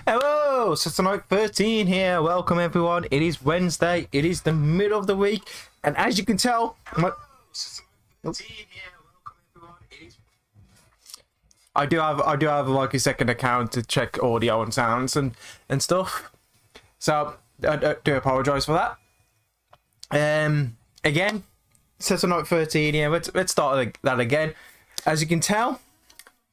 Hello, so tonight 13 here. Welcome everyone. It is Wednesday. It is the middle of the week, and as you can tell, I do have like a second account to check audio and sounds and stuff. So I do apologize for that. Again, so tonight 13 here. Let's start that again. As you can tell,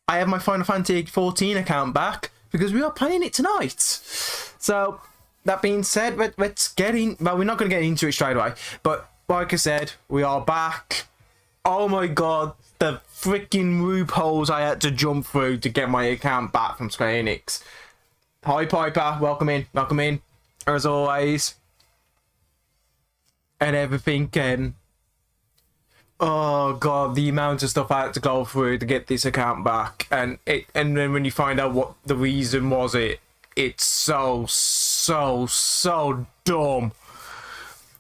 I have my Final Fantasy 14 account back, because we are playing it tonight. So, that being said, let's get in. Well, we're not going to get into it straight away. But, like I said, we are back. Oh my god, the freaking loopholes I had to jump through to get my account back from Square Enix. Hi, Piper. Welcome in. Welcome in. As always. And everything. Oh god, the amount of stuff I had to go through to get this account back, and then when you find out what the reason was, it's so dumb.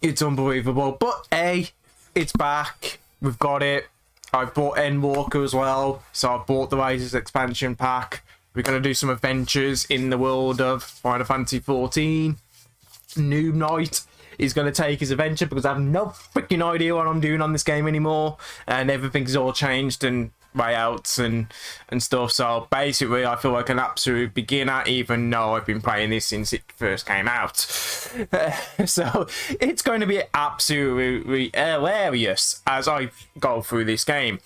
It's unbelievable. But hey, it's back. We've got it. I bought Endwalker as well, so I bought the Raiders expansion pack. We're gonna do some adventures in the world of Final Fantasy 14. Noob Knight is going to take his adventure, because I have no freaking idea what I'm doing on this game anymore, and everything's all changed and layouts and stuff. So basically I feel like an absolute beginner, even though I've been playing this since it first came out. So it's going to be absolutely hilarious as I go through this game.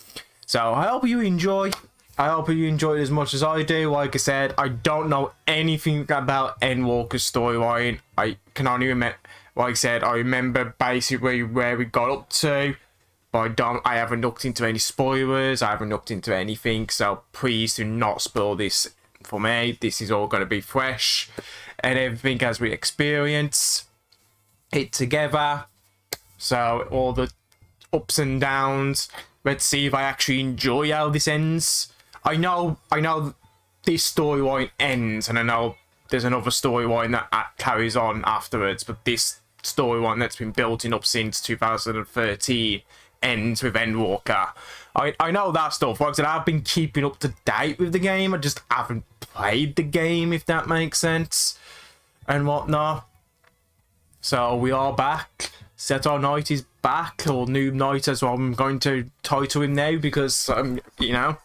So I hope you enjoy. I hope you enjoy it as much as I do. Like I said, I don't know anything about Endwalker's storyline. I can only remember, like I said, I remember basically where we got up to, but I haven't looked into any spoilers, I haven't looked into anything, so please do not spoil this for me. This is all going to be fresh, and everything as we experience it together. So all the ups and downs, let's see if I actually enjoy how this ends. I know this storyline ends, and I know there's another storyline that carries on afterwards, but this storyline that's been building up since 2013 ends with Endwalker. I know that stuff. Like I said, I've been keeping up to date with the game. I just haven't played the game, if that makes sense, and whatnot. So we are back. Seto Knight is back, or Noob Knight as well. I'm going to title him now, because you know.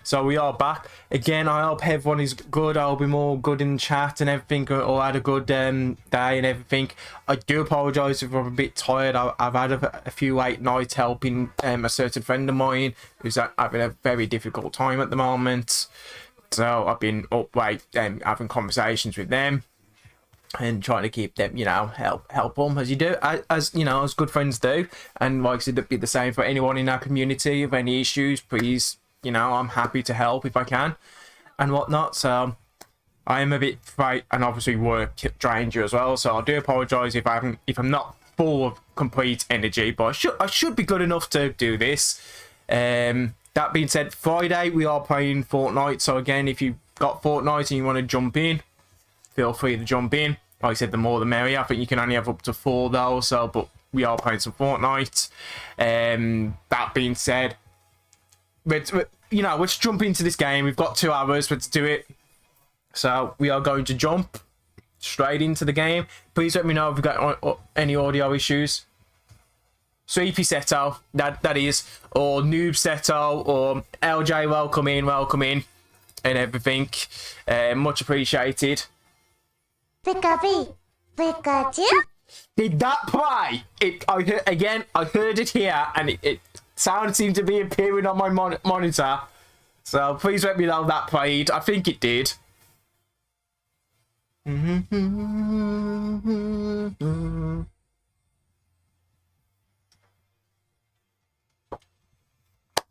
So we are back again. I hope everyone is good. I'll be more good in chat and everything, or had a good day and everything. I do apologise if I'm a bit tired. I've had a few late nights helping a certain friend of mine who's having a very difficult time at the moment. So I've been up late having conversations with them and trying to keep them, you know, help them as you do, as you know, as good friends do. And like I said, it'd be the same for anyone in our community. If any issues, please, you know, I'm happy to help if I can and whatnot. So I am a bit fright, and obviously work drained you as well. So I do apologise if I'm not full of complete energy, but I should be good enough to do this. That being said, Friday we are playing Fortnite. So again, if you've got Fortnite and you want to jump in, feel free to jump in. Like I said, the more the merrier. I think you can only have up to 4 though. So, but we are playing some Fortnite. That being said, let's jump into this game. We've got 2 hours. Let's do it. So we are going to jump straight into the game. Please let me know if you've got any audio issues. Sweepy Seto, that is, or Noob Seto, or LJ, welcome in, and everything. Much appreciated. Pikachu. Did that play? I heard it here, and it sound seemed to be appearing on my monitor. So please let me know that played. I think it did.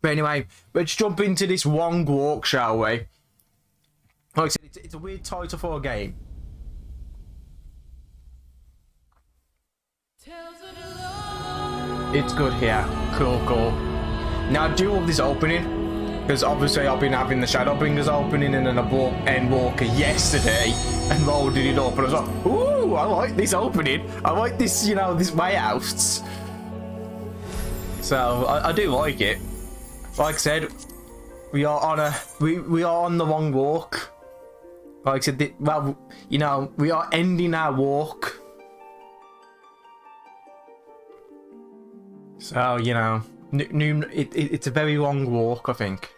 But anyway, let's jump into this long walk, shall we? Like I said, it's a weird title for a game. It's good here. Cool. Now I do love this opening, because obviously I've been having the Shadowbringers opening, and then I bought Endwalker yesterday and loaded it up, and I was like, ooh, I like this opening. I like this, you know, this layout. So I do like it. Like I said, we are on the long walk. Like I said, well, you know, we are ending our walk. So, you know, it's a very long walk, I think.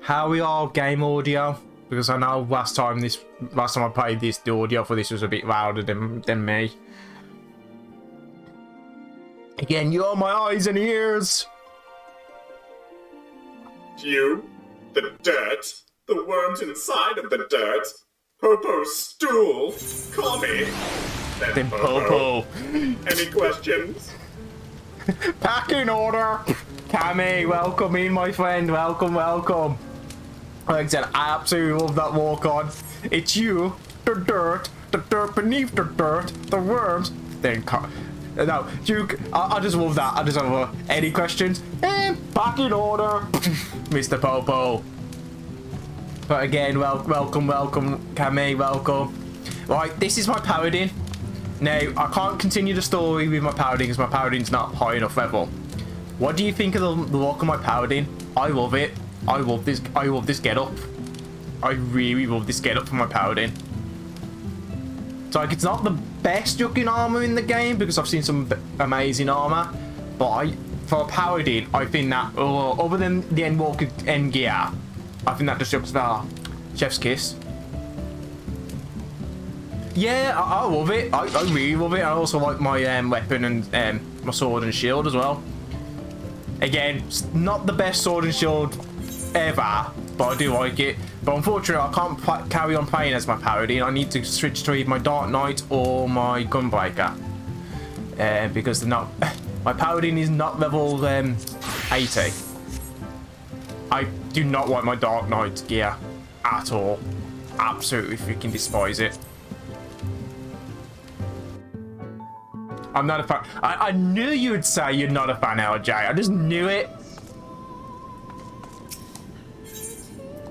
How we are game audio? Because I know last time I played this, the audio for this was a bit louder than me. Again, you're my eyes and ears. You, the dirt, the worms inside of the dirt, Popo's stool, call me. Then Popo. Any questions? Back in order. Cammy, welcome in, my friend. Welcome, welcome. Like I said, I absolutely love that walk on. It's you, the dirt beneath the dirt, the worms. Then, no, Duke, I just love that. I just love that. Any questions? Back in order, Mr. Popo. But again, welcome, Cammy, welcome. Right, this is my paladin. Now, I can't continue the story with my paladin because my paladin's not high enough level. What do you think of the look of my paladin? I love it. I love this get-up. I really love this get-up for my paladin. So, like, it's not the best looking armor in the game because I've seen some amazing armor. But for a paladin, I think that, other than the Endwalker end gear, I think that just looks like chef's kiss. Yeah, I love it. I really love it. I also like my weapon and my sword and shield as well. Again, it's not the best sword and shield ever, but I do like it. But unfortunately, I can't carry on playing as my paladin. I need to switch to either my Dark Knight or my Gunbreaker. Because they're not... my paladin is not level 80. I do not like my Dark Knight gear at all. Absolutely freaking despise it. I'm not a fan. I knew you would say you're not a fan, LJ. I just knew it.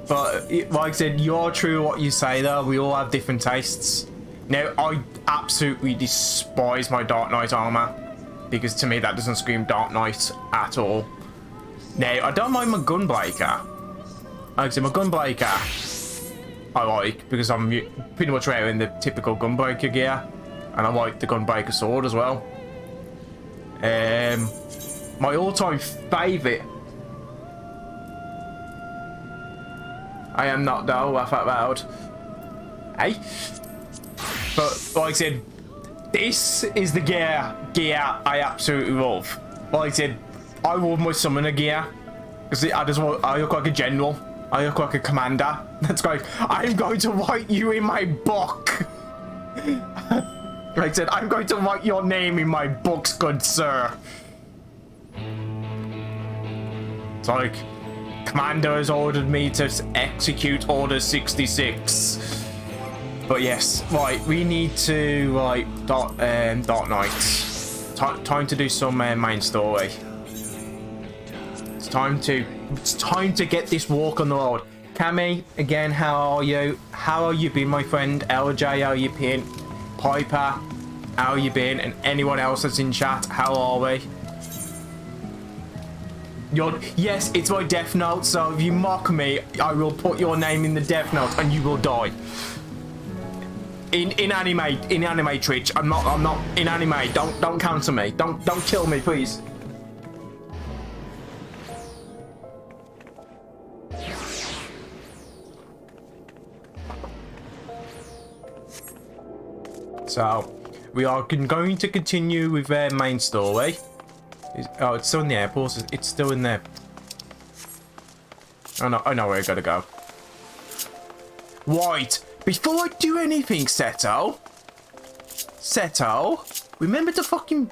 But like I said, you're true what you say though. We all have different tastes. Now, I absolutely despise my Dark Knight armor. Because to me, that doesn't scream Dark Knight at all. Now, I don't mind my Gunbreaker. Like I said, my Gunbreaker I like because I'm pretty much wearing the typical Gunbreaker gear. And I like the Gunbreaker sword as well. My all-time favourite. I am not though, laugh out loud. Hey? But like I said, this is the gear I absolutely love. Like I said, I love my summoner gear. Because I look like a general. I look like a commander. That's like, I'm going to write you in my book. Like I said, I'm going to write your name in my books, good sir. It's like, Commander has ordered me to execute Order 66. But yes, right, we need to, like, Dark Knight. Time to do some main story. It's time to get this walk on the road. Cammy, again, how are you? How are you been, my friend? LJ, how you been? Piper, how you been? And anyone else that's in chat, how are we? Yes, it's my death note, so if you mock me, I will put your name in the death note and you will die. In anime Twitch. I'm not in anime. Don't counter me. Don't kill me, please. So, we are going to continue with their main story. Oh, it's still in the airport. It's still in there. I know where I gotta go. Right, before I do anything, Seto, remember to fucking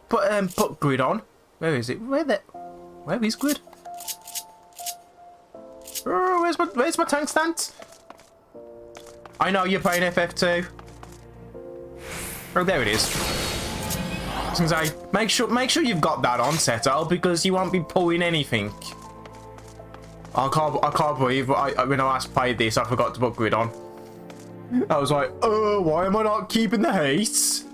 put grid on. Where is it? Where is grid? Oh, where's my tank stance? I know you're playing FF2. Oh, there it is. I was gonna say, make sure you've got that on, Seto, because you won't be pulling anything. I can't believe when I last played this, I forgot to put grid on. I was like, oh, why am I not keeping the haste?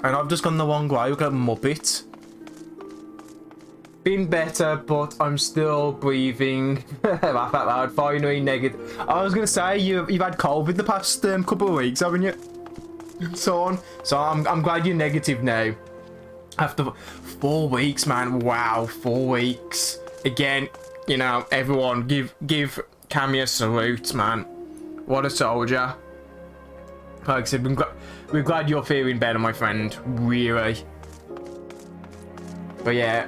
And I've just gone the wrong way. Look at Muppet. been better, but I'm still breathing. Laugh out loud. Finally negative. I was gonna say you've had COVID the past couple of weeks, haven't you? So on. So I'm glad you're negative now. After 4 weeks, man. Wow, 4 weeks. Again, you know, everyone give Cammy a salute, man. What a soldier. Like I said, we're glad you're feeling better, my friend. Really. But yeah,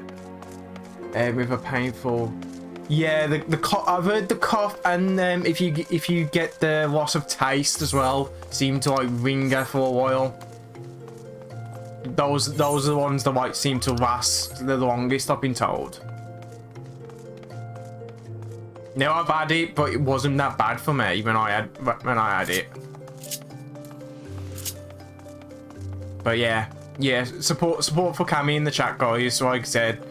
with a painful, yeah, the cough. I've heard the cough, and if you get the loss of taste as well, seem to like linger for a while. Those are the ones that like seem to last the longest, I've been told. Now I've had it, but it wasn't that bad for me when I had it. But yeah, support for Cammy in the chat, guys. Like I said,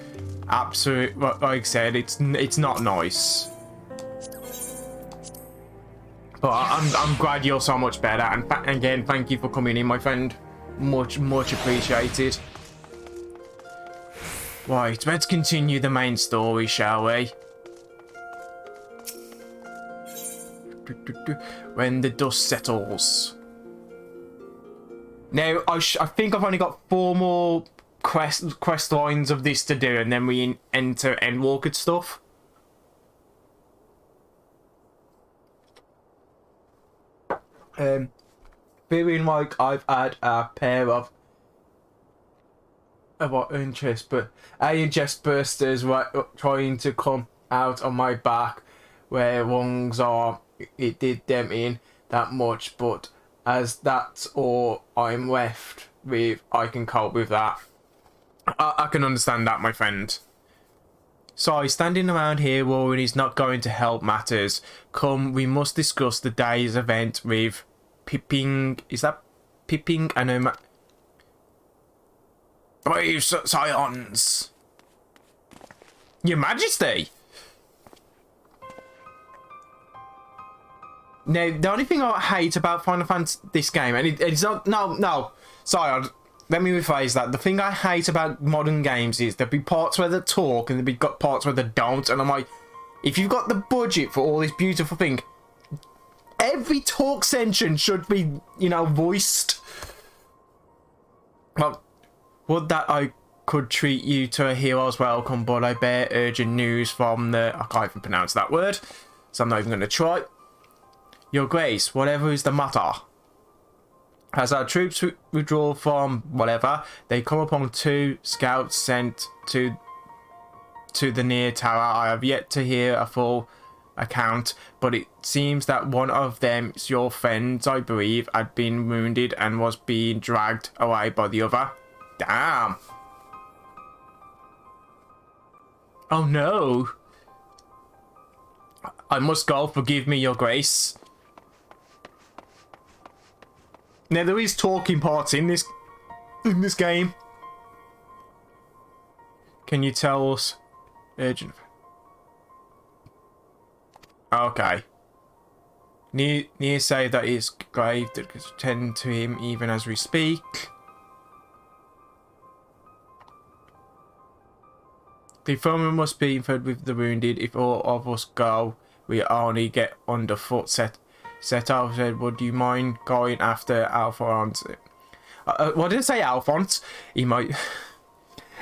absolute. Like I said, it's not nice. But I'm glad you're so much better. And again, thank you for coming in, my friend. Much appreciated. Right, let's continue the main story, shall we? When the dust settles. Now, I think I've only got 4 more quest lines of this to do, and then we enter Endwalker stuff. Feeling like I've had a pair of iron chest bursters trying to come out on my back where lungs are. It did them in that much, but as that's all I'm left with, I can cope with that. I can understand that, my friend. So, standing around here worrying is not going to help matters. Come, we must discuss the day's event with Pipping. Is that Pipping? I know. Brave Scions. Your Majesty. Now, the only thing I hate about Final Fantasy, this game, and it's not, no, sorry, let me rephrase that. The thing I hate about modern games is there'll be parts where they talk and there'll be parts where they don't, and I'm like, if you've got the budget for all this beautiful thing, every talk section should be, you know, voiced. Well, would that I could treat you to a hero's welcome, but I bear urgent news from the, I can't even pronounce that word, so I'm not even going to try. Your Grace, whatever is the matter? As our troops withdraw from whatever, they come upon 2 scouts sent to the near tower. I have yet to hear a full account, but it seems that one of them, your friends, I believe, had been wounded and was being dragged away by the other. Damn. Oh no. I must go. Forgive me, Your Grace. Now there is talking parts in this game. Can you tell us? Urgent. Okay. Near say that is grave that could tend to him even as we speak. The foreman must be fed with the wounded. If all of us go, we only get underfoot. Set off said, would you mind going after Alphonse? What did I say, Alphonse? He might...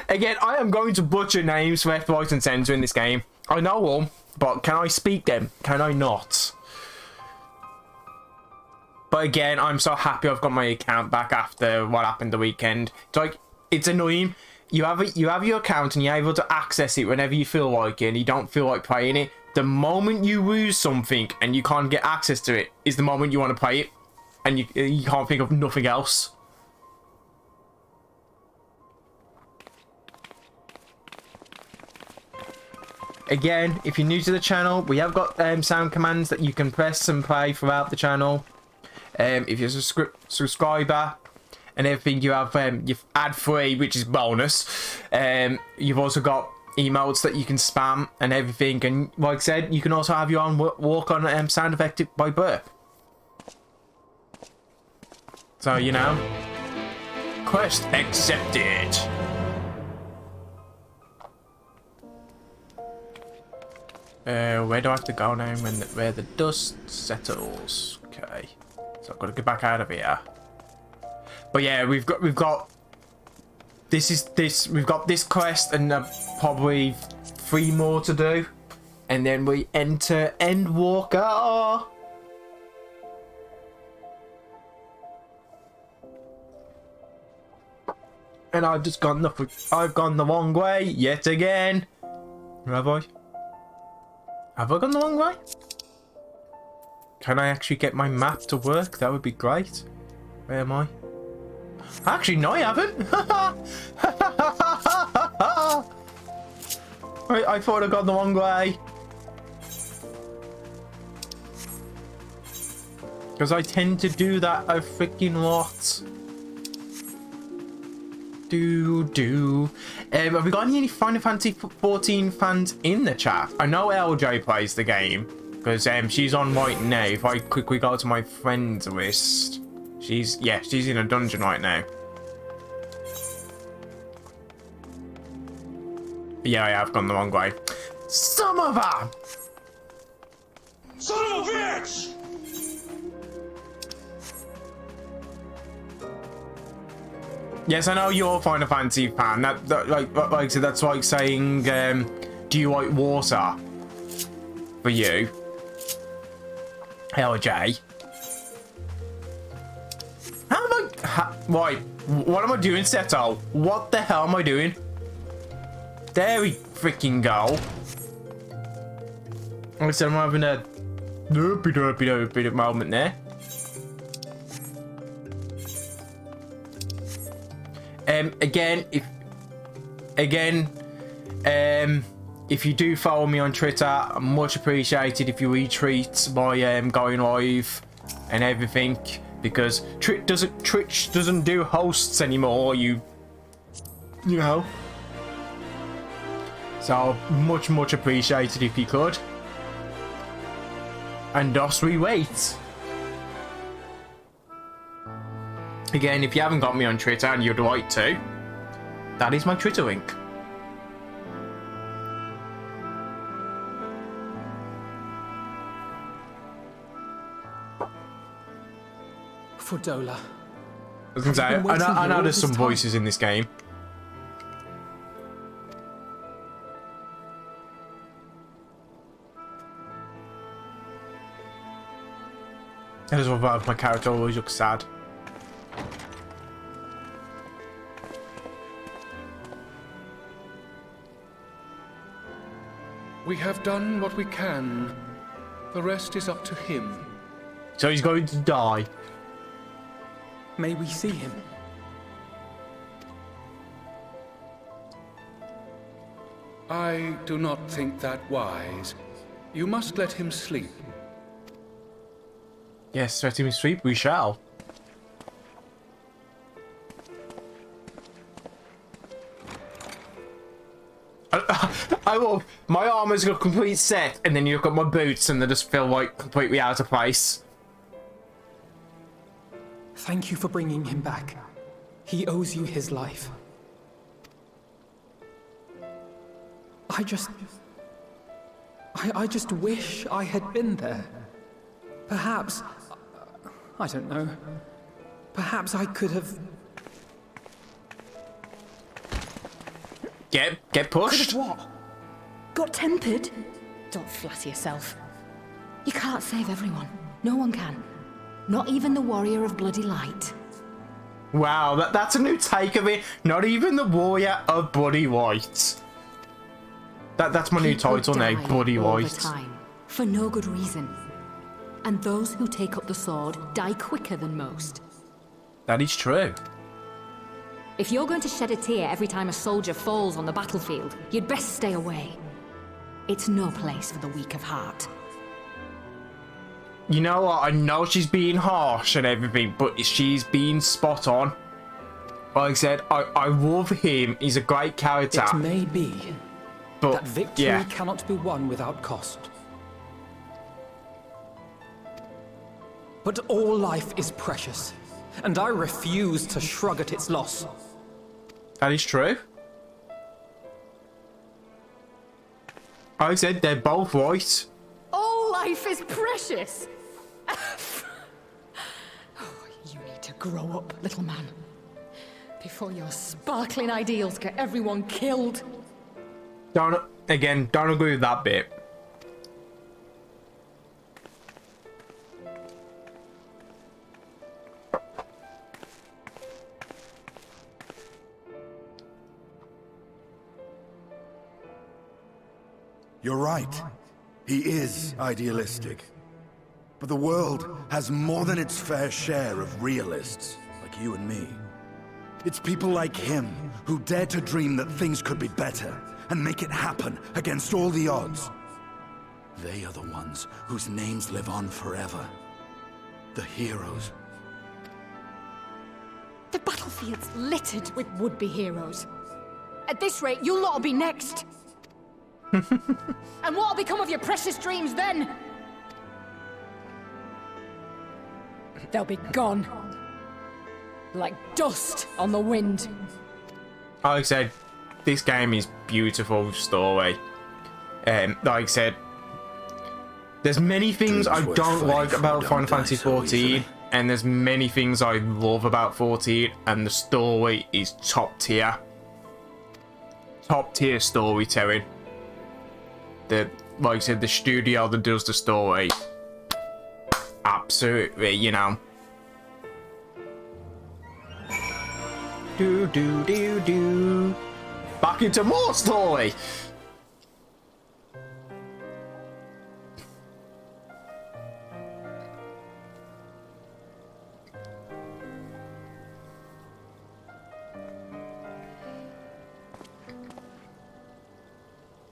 Again, I am going to butcher names left, right and centre in this game. I know all, but can I speak them? Can I not? But again, I'm so happy I've got my account back after what happened the weekend. It's like, it's annoying. You have your account and you're able to access it whenever you feel like it and you don't feel like playing it. The moment you lose something and you can't get access to it is the moment you want to play it, and you can't think of nothing else. Again, if you're new to the channel, we have got sound commands that you can press and play throughout the channel. If you're a subscriber and everything, you have you've ad-free, which is bonus. You've also got emotes that you can spam and everything, and like I said, you can also have your own walk on sound effect by burp. So, you know, quest accepted. Where do I have to go now? Where the dust settles. Okay. So I've got to get back out of here. But yeah, we've got we've got this quest and probably 3 more to do, and then we enter Endwalker. And I've gone the wrong way yet again. Have I? Have I gone the wrong way? Can I actually get my map to work? That would be great. Where am I? Actually, no, I haven't. I thought I'd gone the wrong way. Because I tend to do that a freaking lot. Have we got any Final Fantasy 14 fans in the chat? I know LJ plays the game because she's on right now. If I quickly go to my friends list, she's in a dungeon right now. Yeah, I have gone the wrong way. Some of them. Son of a bitch! Yes, I know you're a Final Fantasy fan. Like I said, that's like saying, do you like water? For you, LJ. How am I? Wait, what am I doing, Seto? What the hell am I doing? There we freaking go. Like I said, I'm having a derpy moment there. If you do follow me on Twitter, much appreciated if you retweet my going live and everything, because Twitch doesn't do hosts anymore. You know. So much appreciated if you could. And thus we wait. Again, if you haven't got me on Twitter and you'd like to, that is my Twitter link. Fordola. I was gonna say, I know there's some voices in this game. That is what my character always looks sad. We have done what we can. The rest is up to him. So he's going to die. May we see him? I do not think that wise. You must let him sleep. Yes, let him sleep, we shall. I will. My armor's got a complete set, and then you've got my boots, and they just feel like completely out of place. Thank you for bringing him back. He owes you his life. I just wish I had been there. Perhaps, I don't know. Perhaps I could have... Get pushed. Could have what? Got tempered? Don't flatter yourself. You can't save everyone. No one can. Not even the warrior of bloody light. Wow, that's a new take of it. Not even the warrior of bloody white. That's my new title now, bloody all white. the time, for no good reason. And those who take up the sword die quicker than most. That is true. If you're going to shed a tear every time a soldier falls on the battlefield, you'd best stay away. It's no place for the weak of heart. You know what? I know she's being harsh and everything, but she's being spot on. Like I said, I love him. He's a great character. It may be but, that victory yeah. cannot be won without cost. But all life is precious, and I refuse to shrug at its loss. That is true. I said they're both right. All life is precious. You need to grow up, little man. Before your sparkling ideals get everyone killed. Don't agree with that bit. You're right. He is idealistic. But the world has more than its fair share of realists, like you and me. It's people like him who dare to dream that things could be better and make it happen against all the odds. They are the ones whose names live on forever. The heroes. The battlefield's littered with would-be heroes. At this rate, you'll lot'll be next. And what'll become of your precious dreams then? They'll be gone. Like dust on the wind. Like I said, this game is beautiful story. Like I said, there's many things I don't like about Final Fantasy 14, and there's many things I love about 14, and the story is top tier. Top tier storytelling. Like I said, the studio that does the story, absolutely, you know. Do. Back into more story.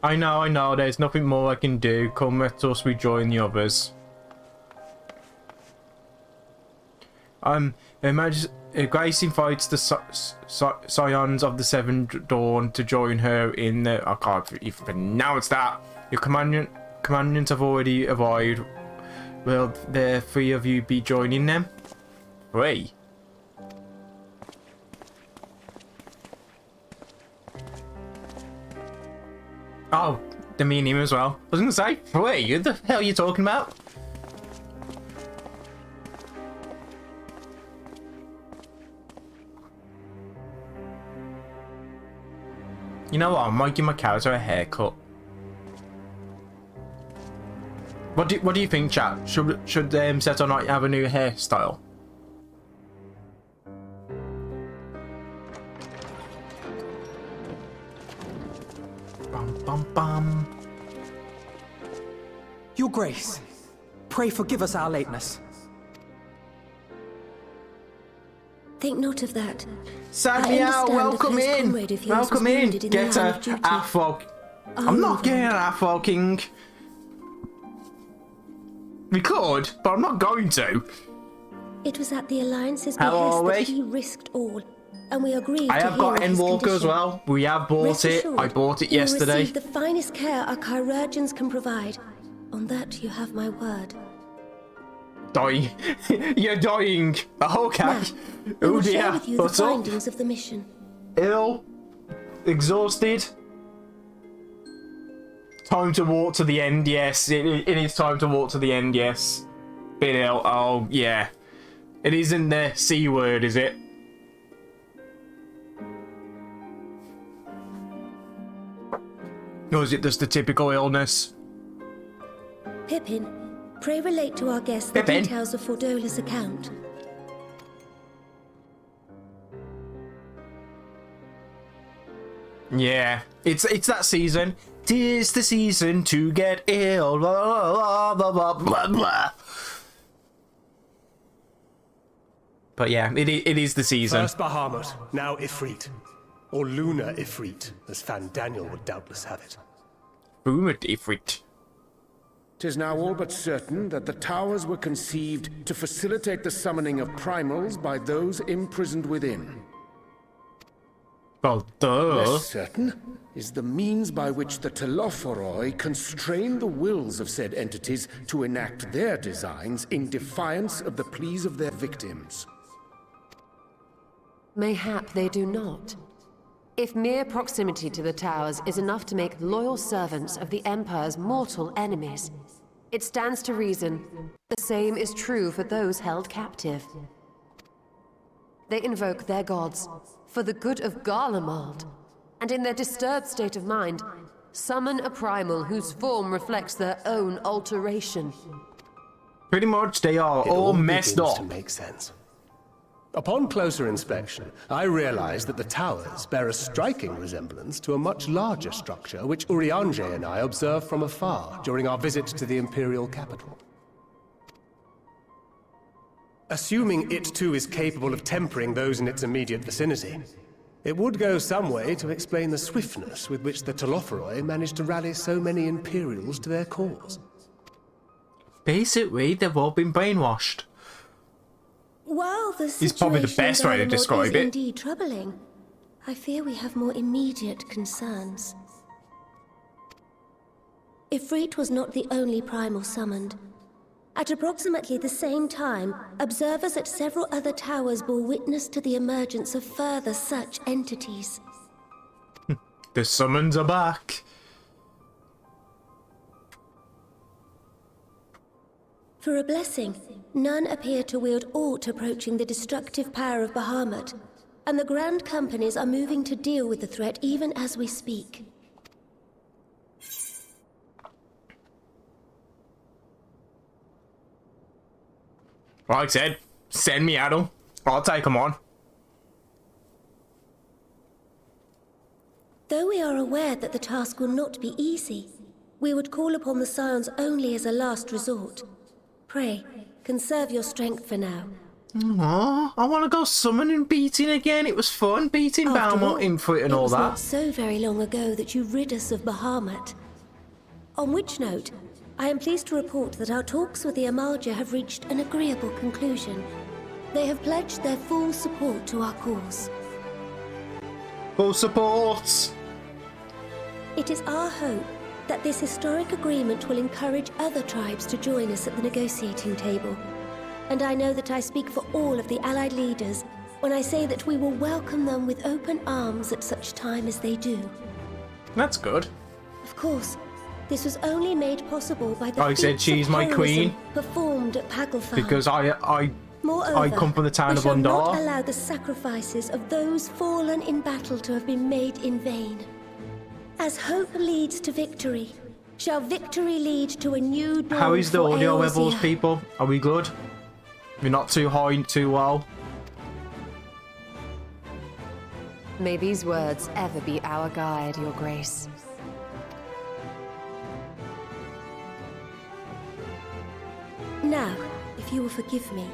I know, there's nothing more I can do. Come, let us rejoin the others. Imagine Grace invites the Scions of the Seventh Dawn to join her in the... I can't even pronounce that. Your commandants have already arrived. Will the three of you be joining them? Three? Oh, the me and him as well. I was gonna say, wait, what the hell are you talking about? You know what? I might give my character a haircut. What do you think, chat? Should Seto Knight have a new hairstyle? Bum. Your Grace, pray forgive us our lateness. Think not of that. Samuel, welcome in. Welcome in. Get a Afro. I'm not getting an Afro King. We could, but I'm not going to. It was at the Alliance's How behest that he risked all, and we agreed I to have got hear his Endwalker as condition. well. We have bought Rest it. assured, I bought it you will yesterday. receive the finest care our chirurgeons can provide. On that you have my word. Dying. You're dying. Oh, okay. Now, we Oh will share dear. with you the What's up? findings of the mission. Ill. Exhausted. Time to walk to the end, yes. It is time to walk to the end, yes. Bit ill. Oh, yeah. It isn't the C word, is it? Or is it just the typical illness? Pippin, pray relate to our guest the Pippin? details of Fordola's account. Yeah. It's that season. 'Tis the season to get ill. Blah, blah, blah, blah, blah. But yeah, it is the season. First Bahamut, now Ifrit. Or Lunar Ifrit, as Fan Daniel would doubtless have it. Boom it, Ifrit. 'Tis now all but certain that the towers were conceived to facilitate the summoning of primals by those imprisoned within. Well, duh. Less certain is the means by which the Telophoroi constrain the wills of said entities to enact their designs in defiance of the pleas of their victims. Mayhap they do not. If mere proximity to the towers is enough to make loyal servants of the Empire's mortal enemies, it stands to reason the same is true for those held captive. They invoke their gods for the good of Garlemald, and in their disturbed state of mind, summon a primal whose form reflects their own alteration. Pretty much, they are all messed up. To make sense. Upon closer inspection, I realized that the towers bear a striking resemblance to a much larger structure which Urianger and I observed from afar during our visit to the Imperial capital. Assuming it too is capable of tempering those in its immediate vicinity, it would go some way to explain the swiftness with which the Telophoroi managed to rally so many Imperials to their cause. Basically, they've all been brainwashed. While the It's probably the best way to describe it. Indeed troubling, I fear we have more immediate concerns. Ifrit was not the only primal summoned. At approximately the same time, observers at several other towers bore witness to the emergence of further such entities. The summons are back. For a blessing, none appear to wield aught approaching the destructive power of Bahamut, and the Grand Companies are moving to deal with the threat even as we speak. Like I said, send me at them. I'll take them on. Though we are aware that the task will not be easy, we would call upon the Scions only as a last resort. Pray, conserve your strength for now. Aww, I want to go summoning beating again. It was fun beating Balmont, Infrit and all that. It was not so very long ago that you rid us of Bahamut. On which note, I am pleased to report that our talks with the Amalja have reached an agreeable conclusion. They have pledged their full support to our cause. Full support! It is our hope that this historic agreement will encourage other tribes to join us at the negotiating table. And I know that I speak for all of the Allied leaders when I say that we will welcome them with open arms at such time as they do. That's good. Of course, this was only made possible by the I said she's my queen performed at Paglfar. because I come from the town of we shall not Undar. allow the sacrifices of those fallen in battle to have been made in vain. As hope leads to victory, shall victory lead to a new dawn. How is the for audio levels, Eorzea? people? Are we good? We're not too high, too low. May these words ever be our guide, Your Grace. Now, if you will forgive me,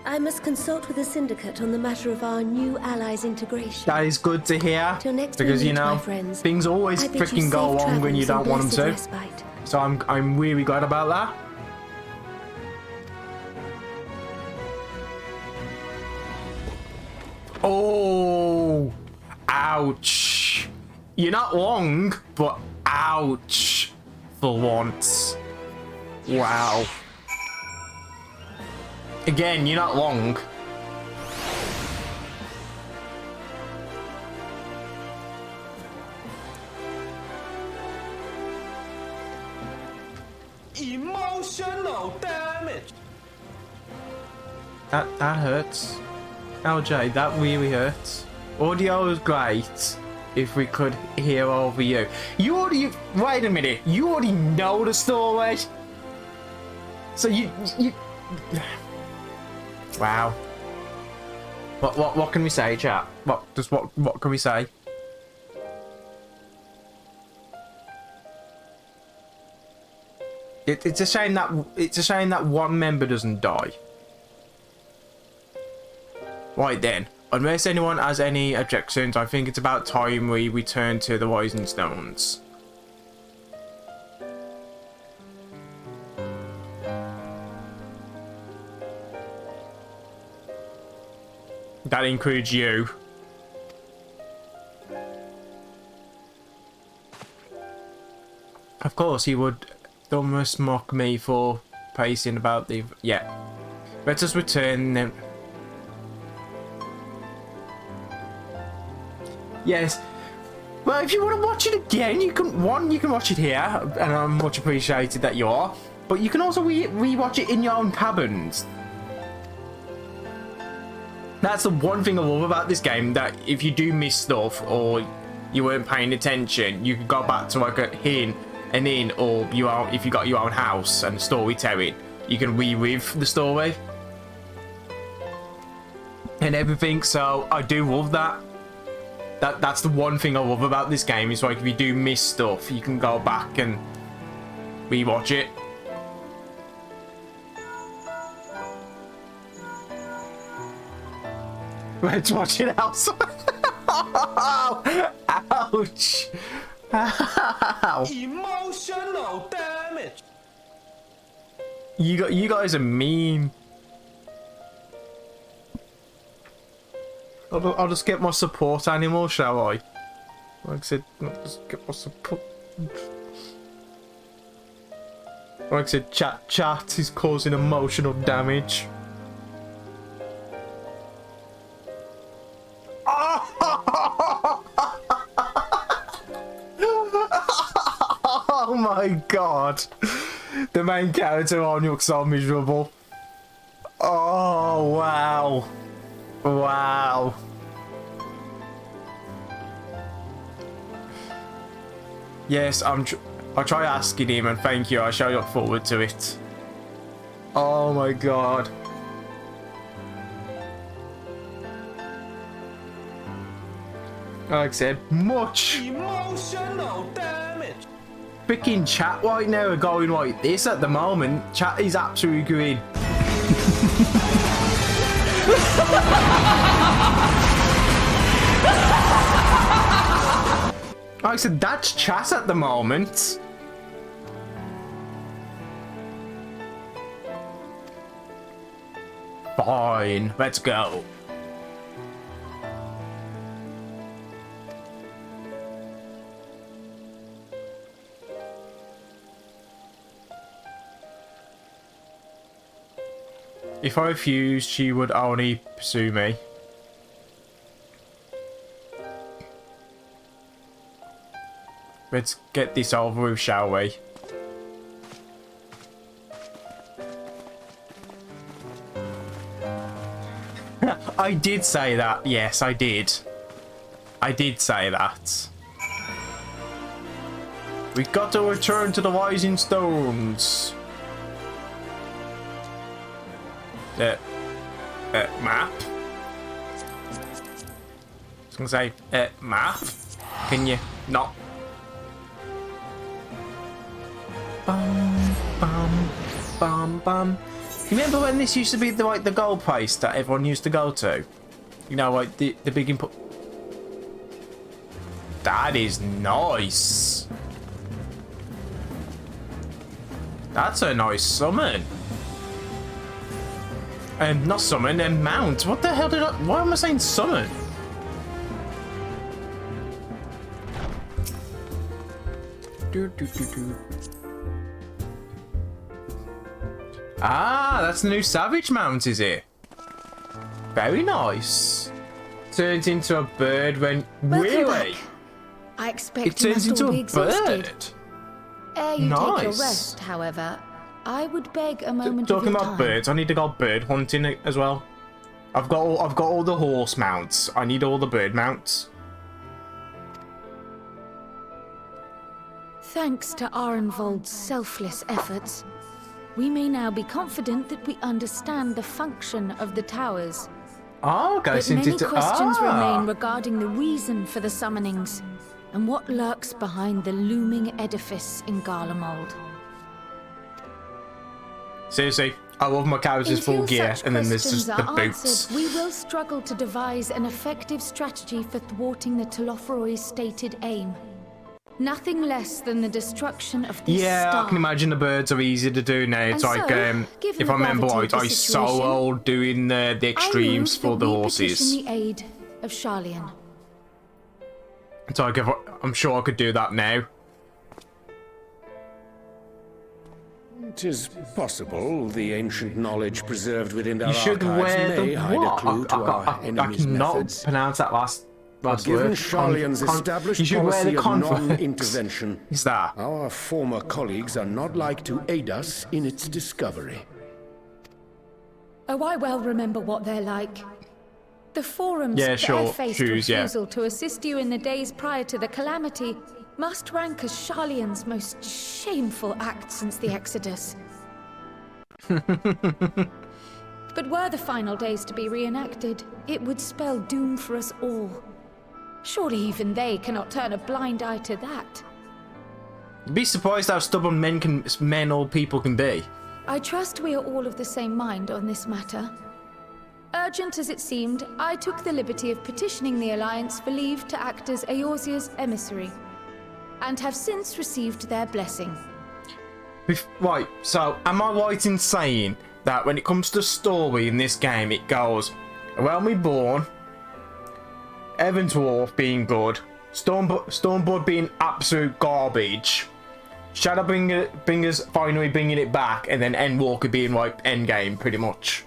I must consult with the Syndicate on the matter of our new allies' integration. That is good to hear. Till next we Because, you meet, know, my friends, things always I bid you freaking go safe wrong when you travels don't want and them to. blessed respite. So I'm really glad about that. Oh, ouch. You're not long, but ouch for once. Wow. Again, you're not long. Emotional damage. That hurts. LJ, that really hurts. Audio is great if we could hear over you. You already... Wait a minute. You already know the story? So you... Wow. What can we say, chat? What can we say? It's a shame that one member doesn't die. Right then, unless anyone has any objections, I think it's about time we return to the Rising Stones. That includes you. Of course, he would almost mock me for pacing about the... Yeah. Let us return then. Yes, Well, if you want to watch it again, you can watch it here, and I'm much appreciated that you are. But you can also re-watch it in your own cabins. That's the one thing I love about this game, that if you do miss stuff or you weren't paying attention, you can go back to like an inn, or if you got your own house and storytelling, you can relive the story and everything. So I do love that. That's the one thing I love about this game, is like if you do miss stuff, you can go back and rewatch it. Let's watch it outside. Ouch! Ow. Emotional damage. You guys are mean. I'll just get my support animal, shall I? Like I said, I'll just get my support. Like I said, chat is causing emotional damage. Oh my god. The main character on looks so miserable. Oh wow. Wow. Yes, I'll try asking him, and thank you. I shall look forward to it. Oh my god. Like I said, much Emotional damage. freaking chat right now are going like this at the moment. Chat is absolutely green. Like I said, that's chat at the moment. Fine, let's go. If I refused, she would only pursue me. Let's get this over with, shall we? I did say that. Yes, I did. I did say that. We've got to return to the Rising Stones. Map? I was gonna say, map? Can you not? Bum, bum, bum, bum. You remember when this used to be the goal place that everyone used to go to? You know, like the big input. That is nice. That's a nice summon. Not summon, and mount. What the hell did I... Why am I saying summon? Ah, that's the new Savage Mount, is it? Very nice. Turns into a bird when... Really? Back. I expect It turns into a bird. Ere you Nice. take your rest, however, I would beg a moment Talking of your about time. birds, I need to go bird hunting as well. I've got all the horse mounts. I need all the bird mounts. Thanks to Arenvold's selfless efforts, we may now be confident that we understand the function of the towers. Oh, goes But into... many questions remain regarding the reason for the summonings and what lurks behind the looming edifice in Garlemald. Seriously, I love my character's full Until gear, such and then there's questions just the are boots. answered, we will struggle to devise an effective strategy for thwarting the Telophoroi's stated aim. Nothing less than the destruction of this Yeah, star. I can imagine the birds are easy to do now. It's And like, so, given if the I remember gravity right, of the I situation, solo doing the extremes for the horses. petition the aid of Charlian. It's like, I'm sure I could do that now. It is possible the ancient knowledge preserved within our You should archives wear may the hide what? a clue to our I enemy's cannot methods. pronounce that last Last Given word. Sharlayan's established You should wear policy the of converse. non-intervention, Is that? our former colleagues are not like to aid us in its discovery. Oh, I well remember what they're like. The forums Yeah, that sure. I faced Shoes, yeah. refusal to assist you in the days prior to the calamity must rank as Sharlayan's most shameful act since the Exodus. But were the final days to be reenacted, it would spell doom for us all. Surely even they cannot turn a blind eye to that. You'd be surprised how stubborn men or people can be. I trust we are all of the same mind on this matter. Urgent as it seemed, I took the liberty of petitioning the Alliance for leave to act as Eorzea's emissary, and have since received their blessing. Right, so am I right in saying that when it comes to story in this game, it goes, Realm Reborn, Evansworth being good, Stormblood being absolute garbage, Shadowbringers finally bringing it back, and then Endwalker being like endgame, pretty much,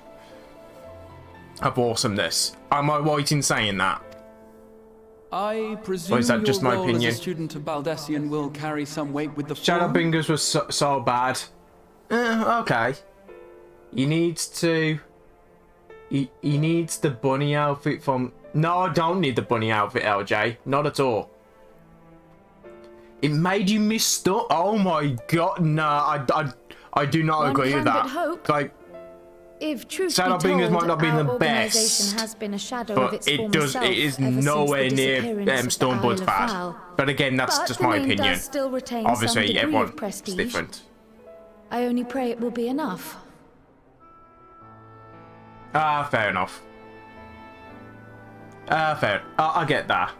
of awesomeness. Am I right in saying that? I presume is that just your my role opinion? as a student of Baldessian will carry some weight with the Shadowbringers was so bad. Okay. He needs to... He needs the bunny outfit from... No, I don't need the bunny outfit, LJ. Not at all. It made you miss stuff. Oh my god, no, I do not agree with that. Hope. Like, If truth Shadowbringers be told, might not be our the organisation best, has been a shadow but of its it former does. self It is ever since nowhere the near disappearance of the Stormblood's Isle of bad. Val. But again, that's But just the my name opinion. does still retain Obviously, some degree everyone of prestige. is different. I only pray it will be enough. Fair enough. Fair. I get that.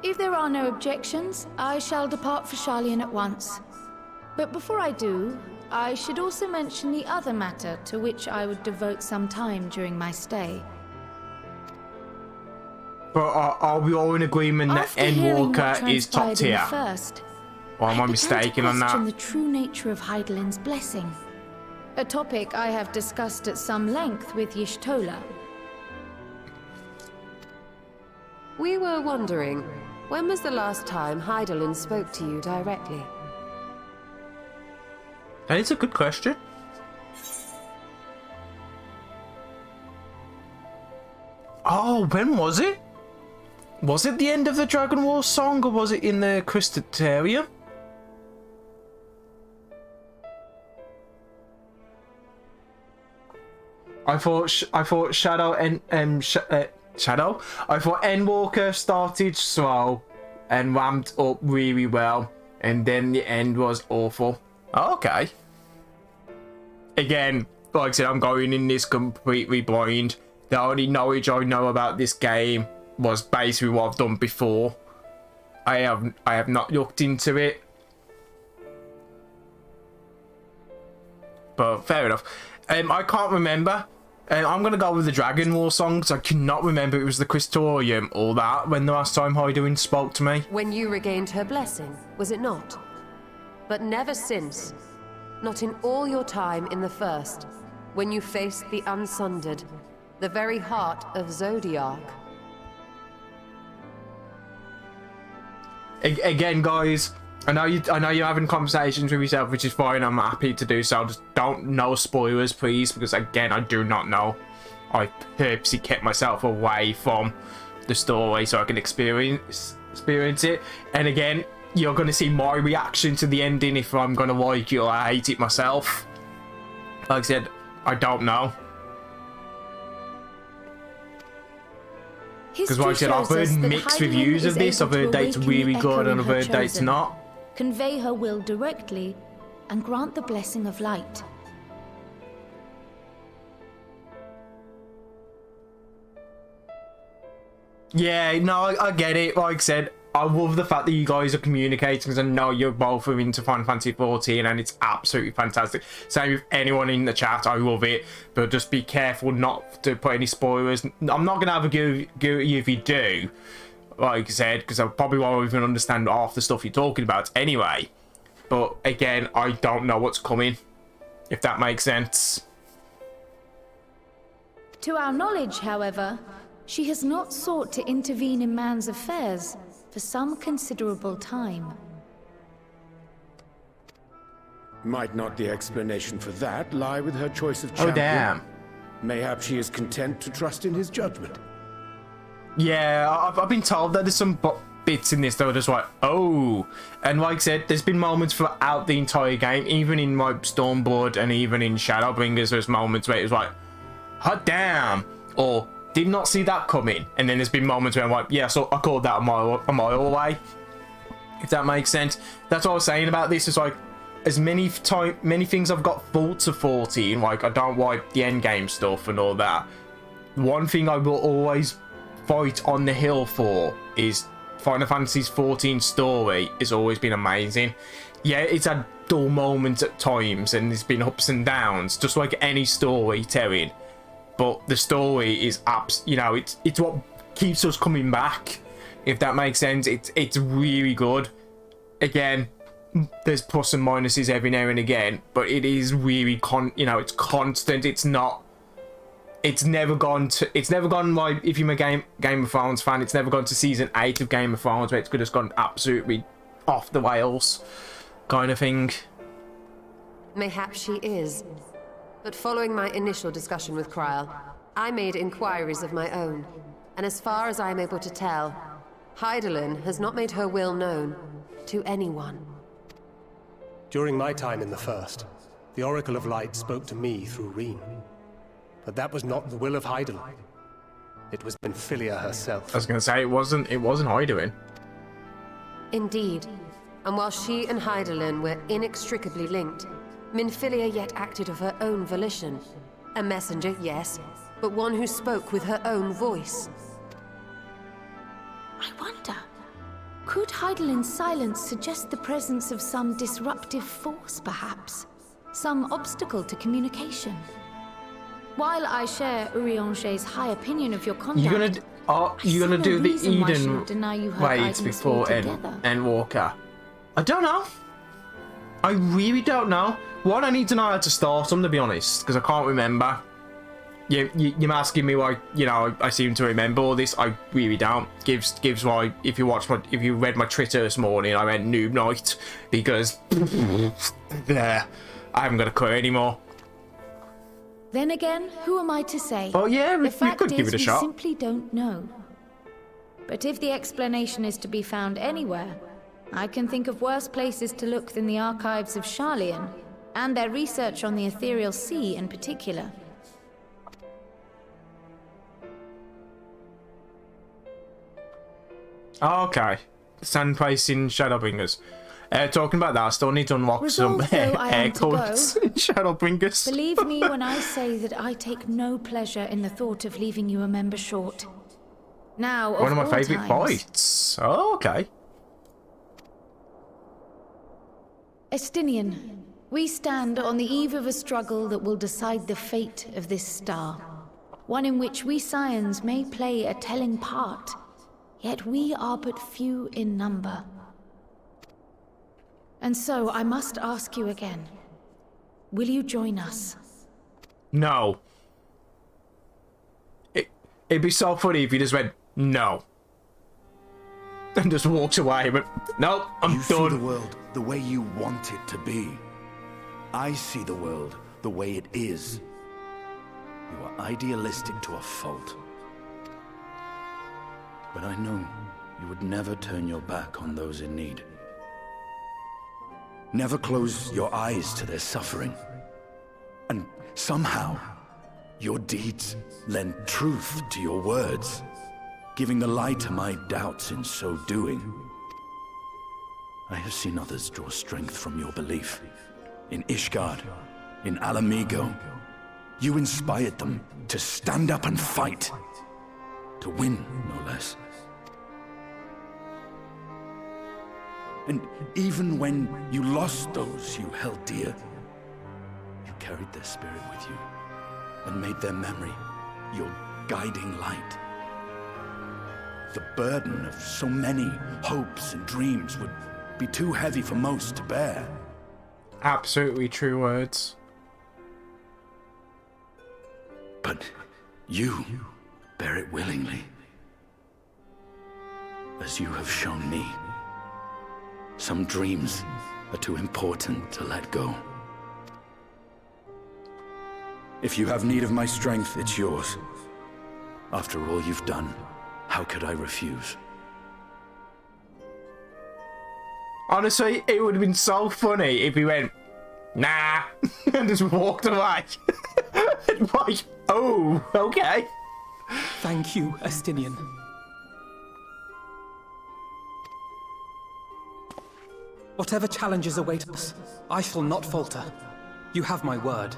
If there are no objections, I shall depart for Sharlayan at once. But before I do, I should also mention the other matter to which I would devote some time during my stay. But are we all in agreement that After hearing what Endwalker is top transpired in the tier? First, Or am I began mistaken to on question that? the true nature of Hydaelyn's blessing. A topic I have discussed at some length with Y'shtola. We were wondering, when was the last time Hydaelyn spoke to you directly? That is a good question. Oh, when was it? Was it the end of the Dragon War song, or was it in the Crystarium? I thought Shadow and Shadow. I thought Endwalker started slow and ramped up really well, and then the end was awful. Oh, okay. Again, like I said, I'm going in this completely blind. The only knowledge I know about this game was basically what I've done before. I have not looked into it. But fair enough. I can't remember. I'm going to go with the Dragon War song, because I cannot remember it was the Crystorium or that when the last time Hydaelyn spoke to me. When you regained her blessing, was it not? But never since. Not in all your time in the First, when you faced the Unsundered, the very heart of Zodiac. Again, guys, I know you're having conversations with yourself, which is fine. I'm happy to do so. Just don't know spoilers, please, because again, I do not know. I purposely kept myself away from the story so I can experience it. And again, you're going to see my reaction to the ending if I'm going to like it or I hate it myself. Like I said, I don't know. Because like I said, I've heard mixed reviews of this. I've heard that it's really good and I've heard that it's not. Convey her will directly and grant the blessing of light. Yeah, no, I get it. Like I said, I love the fact that you guys are communicating, because I know you're both into Final Fantasy 14 and it's absolutely fantastic. Same with anyone in the chat, I love it. But just be careful not to put any spoilers. I'm not going to have a go at you if you do, like I said, because I probably won't even understand half the stuff you're talking about anyway. But again, I don't know what's coming, if that makes sense. To our knowledge, however, She has not sought to intervene in man's affairs for some considerable time. Might not the explanation for that lie with her choice of champion? Oh, damn. Mayhap she is content to trust in his judgment. Yeah, I've been told that there's some bits in this that are just like, oh. And like I said, there's been moments throughout the entire game, even in my Stormblood and even in Shadowbringers, there's moments where it was like, hot damn, or did not see that coming. And then there's been moments where I'm like, yeah, so I called that a mile away. If that makes sense. That's what I was saying about this. Is like, as many things I've got faults of 14, like I don't like the end game stuff and all that. One thing I will always fight on the hill for is Final Fantasy's 14 story has always been amazing. Yeah, it's had dull moments at times and there's been ups and downs, just like any storytelling. But the story is it's what keeps us coming back, if that makes sense. It's really good. Again, there's plus and minuses every now and again, but it is really it's constant. It's never gone like, if you're a Game of Thrones fan, it's never gone to season 8 of Game of Thrones where it's just gone absolutely off the rails kind of thing. Mayhap she is. But following my initial discussion with Kryl, I made inquiries of my own. And as far as I'm able to tell, Hydaelyn has not made her will known to anyone. During my time in the First, the Oracle of Light spoke to me through Reen. But that was not the will of Hydaelyn. It was Minfilia herself. I was going to say, it wasn't Hydaelyn. Indeed. And while she and Hydaelyn were inextricably linked, Minfilia yet acted of her own volition. A messenger, yes, but one who spoke with her own voice. I wonder, could Hydaelyn's silence suggest the presence of some disruptive force, perhaps? Some obstacle to communication? While I share Urianger's high opinion of your conduct, you're gonna do the Eden raids before Endwalker? I don't know. I really don't know. One, I need to know how to start them, to be honest, because I can't remember. You're asking me why, I seem to remember all this. I really don't. Gives why, if you read my Twitter this morning, I went Noob Night, because there, I haven't got a clue anymore. Then again, who am I to say? Oh yeah, we could give it a shot. We simply don't know. But if the explanation is to be found anywhere, I can think of worse places to look than the archives of Sharlayan, and their research on the Ethereal Sea in particular. Okay. Sand place in Shadowbringers. Talking about that, I still need to unlock some air codes in Shadowbringers. Believe me when I say that I take no pleasure in the thought of leaving you a member short. Now, one of my favourite fights. Oh, okay. Estinian, we stand on the eve of a struggle that will decide the fate of this star. One in which we Scions may play a telling part, yet we are but few in number. And so I must ask you again, will you join us? No. It'd be so funny if you just went, no. And just walked away, but no, I'm done. You see the world the way you want it to be. I see the world the way it is. You are idealistic to a fault. But I know you would never turn your back on those in need. Never close your eyes to their suffering. And somehow, your deeds lend truth to your words, giving the lie to my doubts in so doing. I have seen others draw strength from your belief. In Ishgard, in Alamigo, you inspired them to stand up and fight. To win, no less. And even when you lost those you held dear, you carried their spirit with you and made their memory your guiding light. The burden of so many hopes and dreams would be too heavy for most to bear. Absolutely true words. But you bear it willingly. As you have shown me. Some dreams are too important to let go. If you have need of my strength, it's yours. After all you've done, how could I refuse? Honestly, it would have been so funny if he went, nah, and just walked away. Like, oh, okay. Thank you, Estinian. Whatever challenges await us, I shall not falter. You have my word.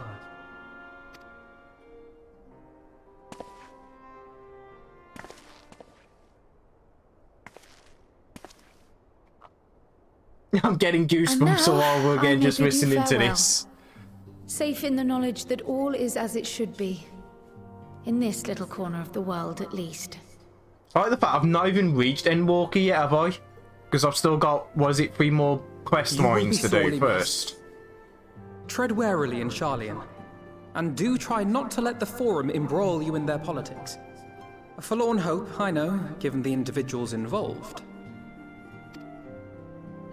I'm getting goosebumps all over again just listening to this. Safe in the knowledge that all is as it should be. In this little corner of the world, at least. I like the fact I've not even reached Endwalker yet, have I? Because I've still got, was it 3 more quest lines to do first? Tread warily in Charlian, and do try not to let the Forum embroil you in their politics. A forlorn hope, I know, given the individuals involved.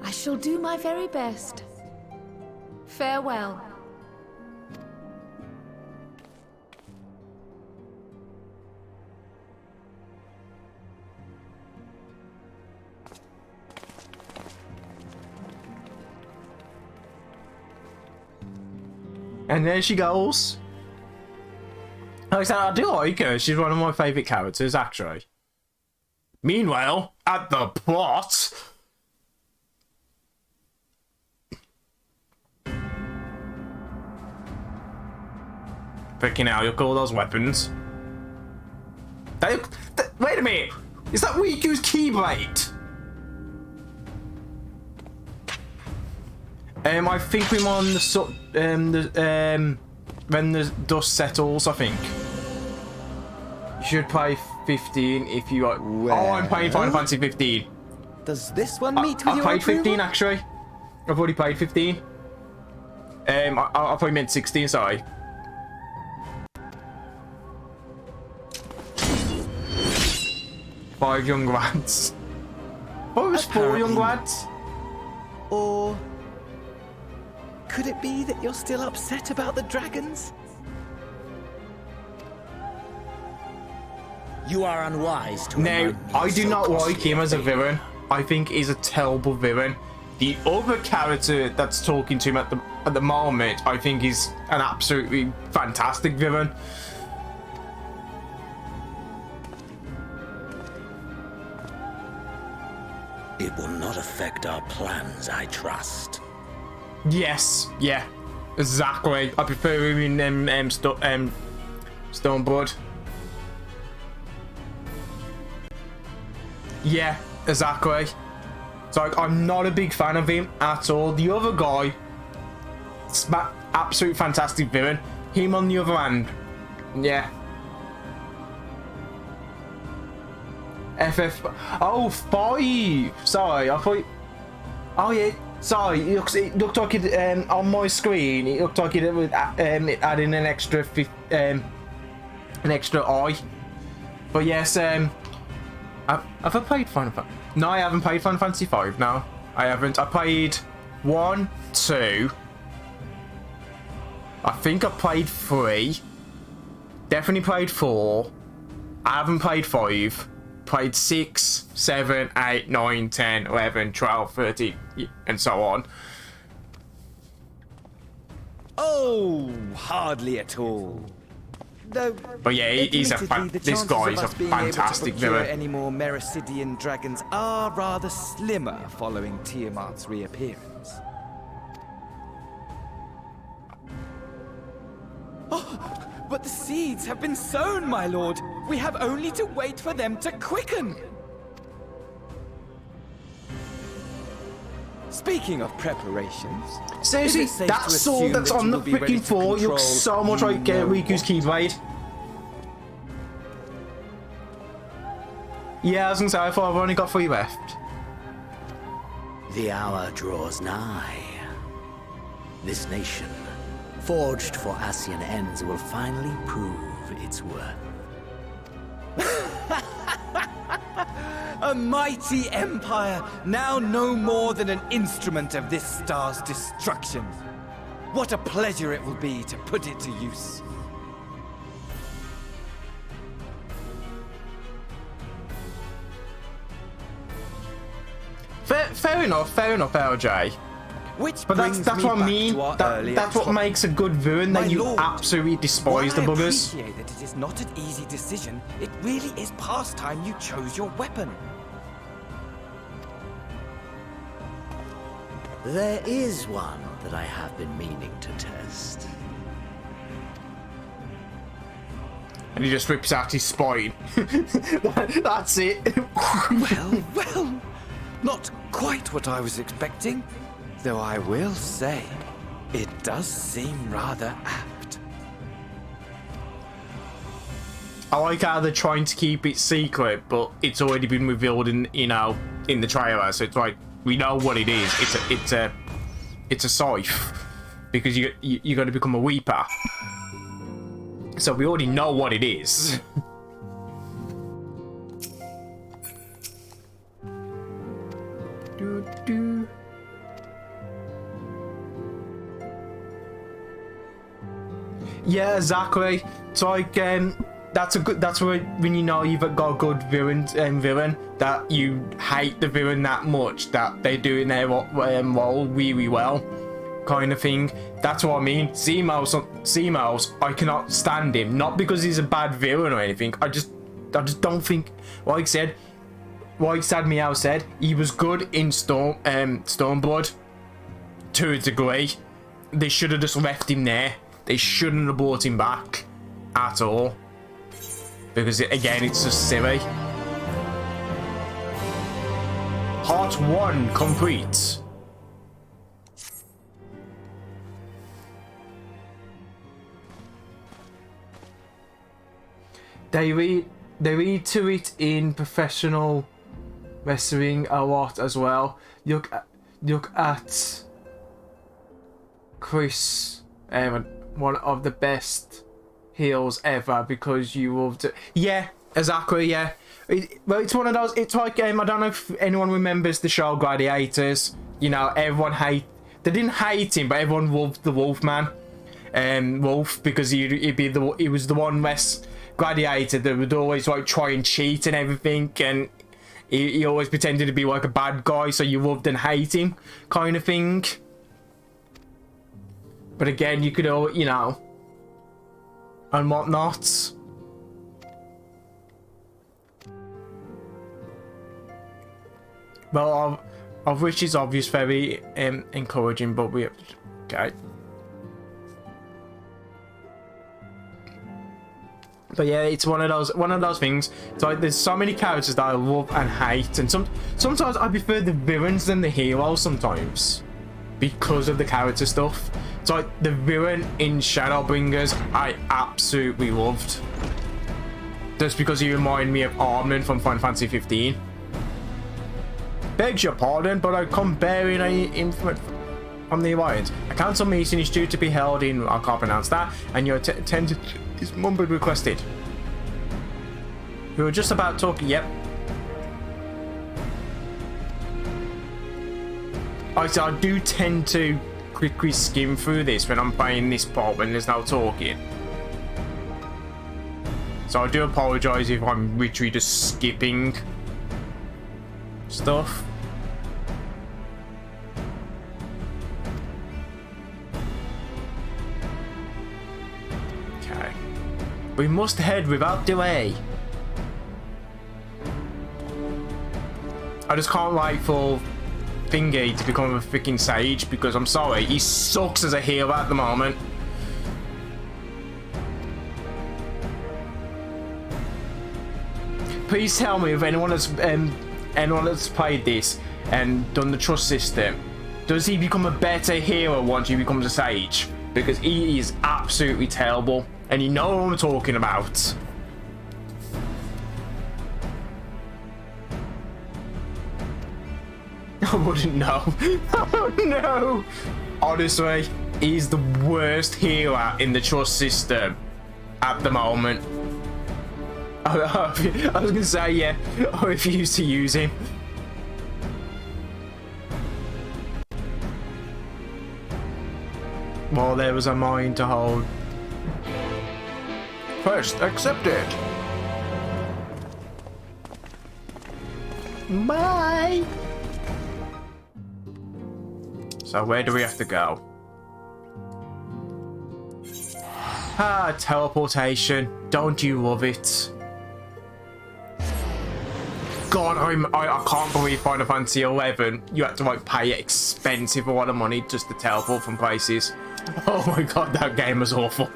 I shall do my very best. Farewell. And there she goes. Like I said, I do like her. She's one of my favourite characters, actually. Meanwhile, at the plot... Picking out, look at all those weapons. Wait a minute! Is that Riku's Keyblade? I think we're on the when the dust settles, I think. You should play 15 if you like. Oh, I'm playing Final Fantasy 15. Does this one meet with your I played approval? 15 actually. I've already played 15. I probably meant 16, sorry. Five young lads. Oh, it was 4 young lads. Or could it be that you're still upset about the dragons? You are unwise to. No, I do not like him as a villain. I think he's a terrible villain. The other character that's talking to him at the moment, I think is an absolutely fantastic villain. It will not affect our plans, I trust. Yes, yeah, exactly. I prefer him in Stoneblood. Yeah, exactly. So I'm not a big fan of him at all. The other guy, absolute fantastic villain. Him on the other hand, yeah. Oh, 5. Sorry, I thought. Oh yeah, sorry. It looked like it on my screen. It looked like it was adding an extra eye. But yes, have I played Final Fantasy? No, I haven't played Final Fantasy 5. No, I haven't. I played 1, 2. I think I played 3. Definitely played 4. I haven't played 5. Played 6, 7, 8, 9, 10, 11, 12, 13, and so on. Oh, hardly at all. Though, but yeah, this guy is a fantastic villain. Any more Mericidian dragons are rather slimmer following Tiamat's reappearance. Oh, but the seeds have been sown, my lord. We have only to wait for them to quicken. Speaking of preparations, seriously, that sword that's on the freaking floor looks so much like Riku's Keyblade. Yeah, I was gonna say, I thought I've only got 3 left. The hour draws nigh. This nation, forged for Ascian ends, will finally prove its worth. A mighty empire, now no more than an instrument of this star's destruction. What a pleasure it will be to put it to use. Fair enough, LJ. But that's what I mean. That's what makes a good villain, that you absolutely despise the buggers. I appreciate that it is not an easy decision. It really is past time you chose your weapon. There is one that I have been meaning to test. And he just rips out his spine. That's it. Well, not quite what I was expecting. Though I will say, it does seem rather apt. I like how they're trying to keep it secret, but it's already been revealed in the trailer. So it's like, we know what it is. It's a scythe, because you got to become a weeper. So we already know what it is. Yeah, exactly. It's like that's when you know you've got a good villain, that you hate the villain that much that they do in their role really well, kind of thing. That's what I mean. C-Miles, I cannot stand him, not because he's a bad villain or anything. I just don't think, like Sad said, he was good in Stormblood to a degree. They should have just left him there. They shouldn't have brought him back at all, because again, it's just silly. Part 1 complete. They read to it in professional wrestling a lot as well. Look at Chris, one of the best heels ever, because you loved it. Yeah, exactly. Yeah. Well, it's one of those. It's like I don't know if anyone remembers the show Gladiators. You know, everyone they didn't hate him, but everyone loved the Wolfman, Wolf, because he was the one less gladiator that would always like try and cheat and everything, and he always pretended to be like a bad guy, so you loved and hate him, kind of thing. But again, you could all, and whatnot. Well, of which is obvious, very encouraging, but we okay. But yeah, it's one of those things. It's like there's so many characters that I love and hate, and sometimes I prefer the villains than the heroes sometimes, because of the character stuff. It's like the villain in Shadowbringers I absolutely loved, just because he reminded me of Armand from Final Fantasy 15. Begs your pardon, but I come bearing a from the Alliance. A council meeting is due to be held in, I can't pronounce that, and your attendance is mumbled requested. We were just about talking, yep. I do tend to quickly skim through this when I'm playing this part when there's no talking. So I do apologise if I'm literally just skipping stuff. Okay. We must head without delay. I just can't wait for Thingy to become a freaking sage, because I'm sorry, he sucks as a healer at the moment. Please tell me if anyone that's played this and done the trust system, does he become a better healer once he becomes a sage? Because he is absolutely terrible, and you know what I'm talking about. I wouldn't know. Oh no! Honestly, he's the worst healer in the trust system at the moment. I was gonna say, yeah, I refuse to use him. Well, there was a mine to hold. Quest accepted. Bye. So where do we have to go? Ah, teleportation. Don't you love it? God, I can't believe Final Fantasy 11. You had to like pay an expensive amount of money just to teleport from places. Oh my god, that game was awful.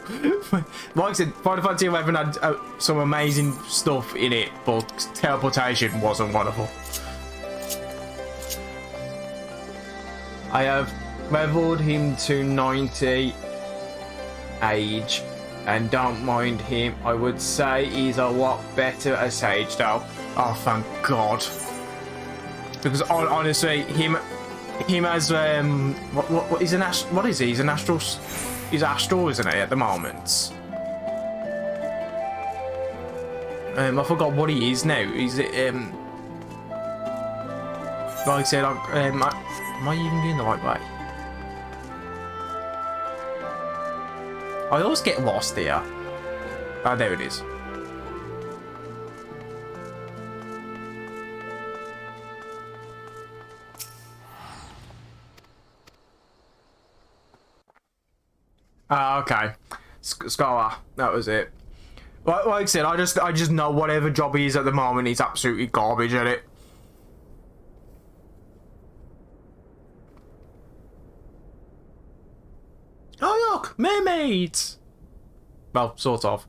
Like I said, Final Fantasy 11 had some amazing stuff in it, but teleportation wasn't one of them. I have leveled him to 90 age and don't mind him. I would say he's a lot better as Sage though. Oh, thank God. Because honestly, him as what is an what is he? He's an astral. He's astral, isn't he, at the moment? I forgot what he is now. He's like I said, am I even doing the right way? I always get lost here. Ah, there it is. Ah, okay. Scholar, that was it. Like I said, I just know whatever job he is at the moment, he's absolutely garbage at it. Oh look, mermaids. Well, sort of.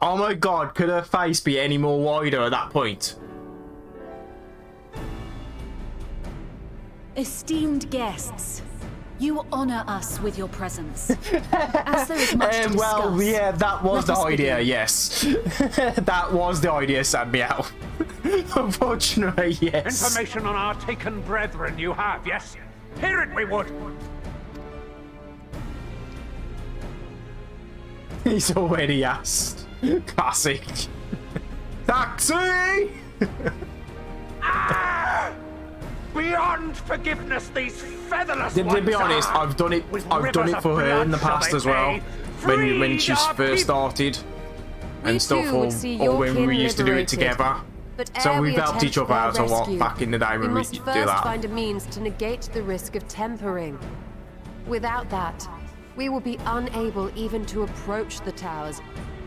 Oh my god, could her face be any more wider at that point? Esteemed guests, you honor us with your presence. As there is much to discuss, well, yeah, that was the idea, yes. That was the idea, sad meow. Unfortunately, yes. Information on our taken brethren you have, yes? Hear it we would! He's already asked. Classic. Taxi! Beyond forgiveness, these featherless To ones be honest, are. I've done it for her in the past as well. When she first started and stuff, or when we used to do it together. So we've helped each other out a lot back in the day when we must do first that. find a means to negate the risk of tempering. Without that, we will be unable even to approach the towers,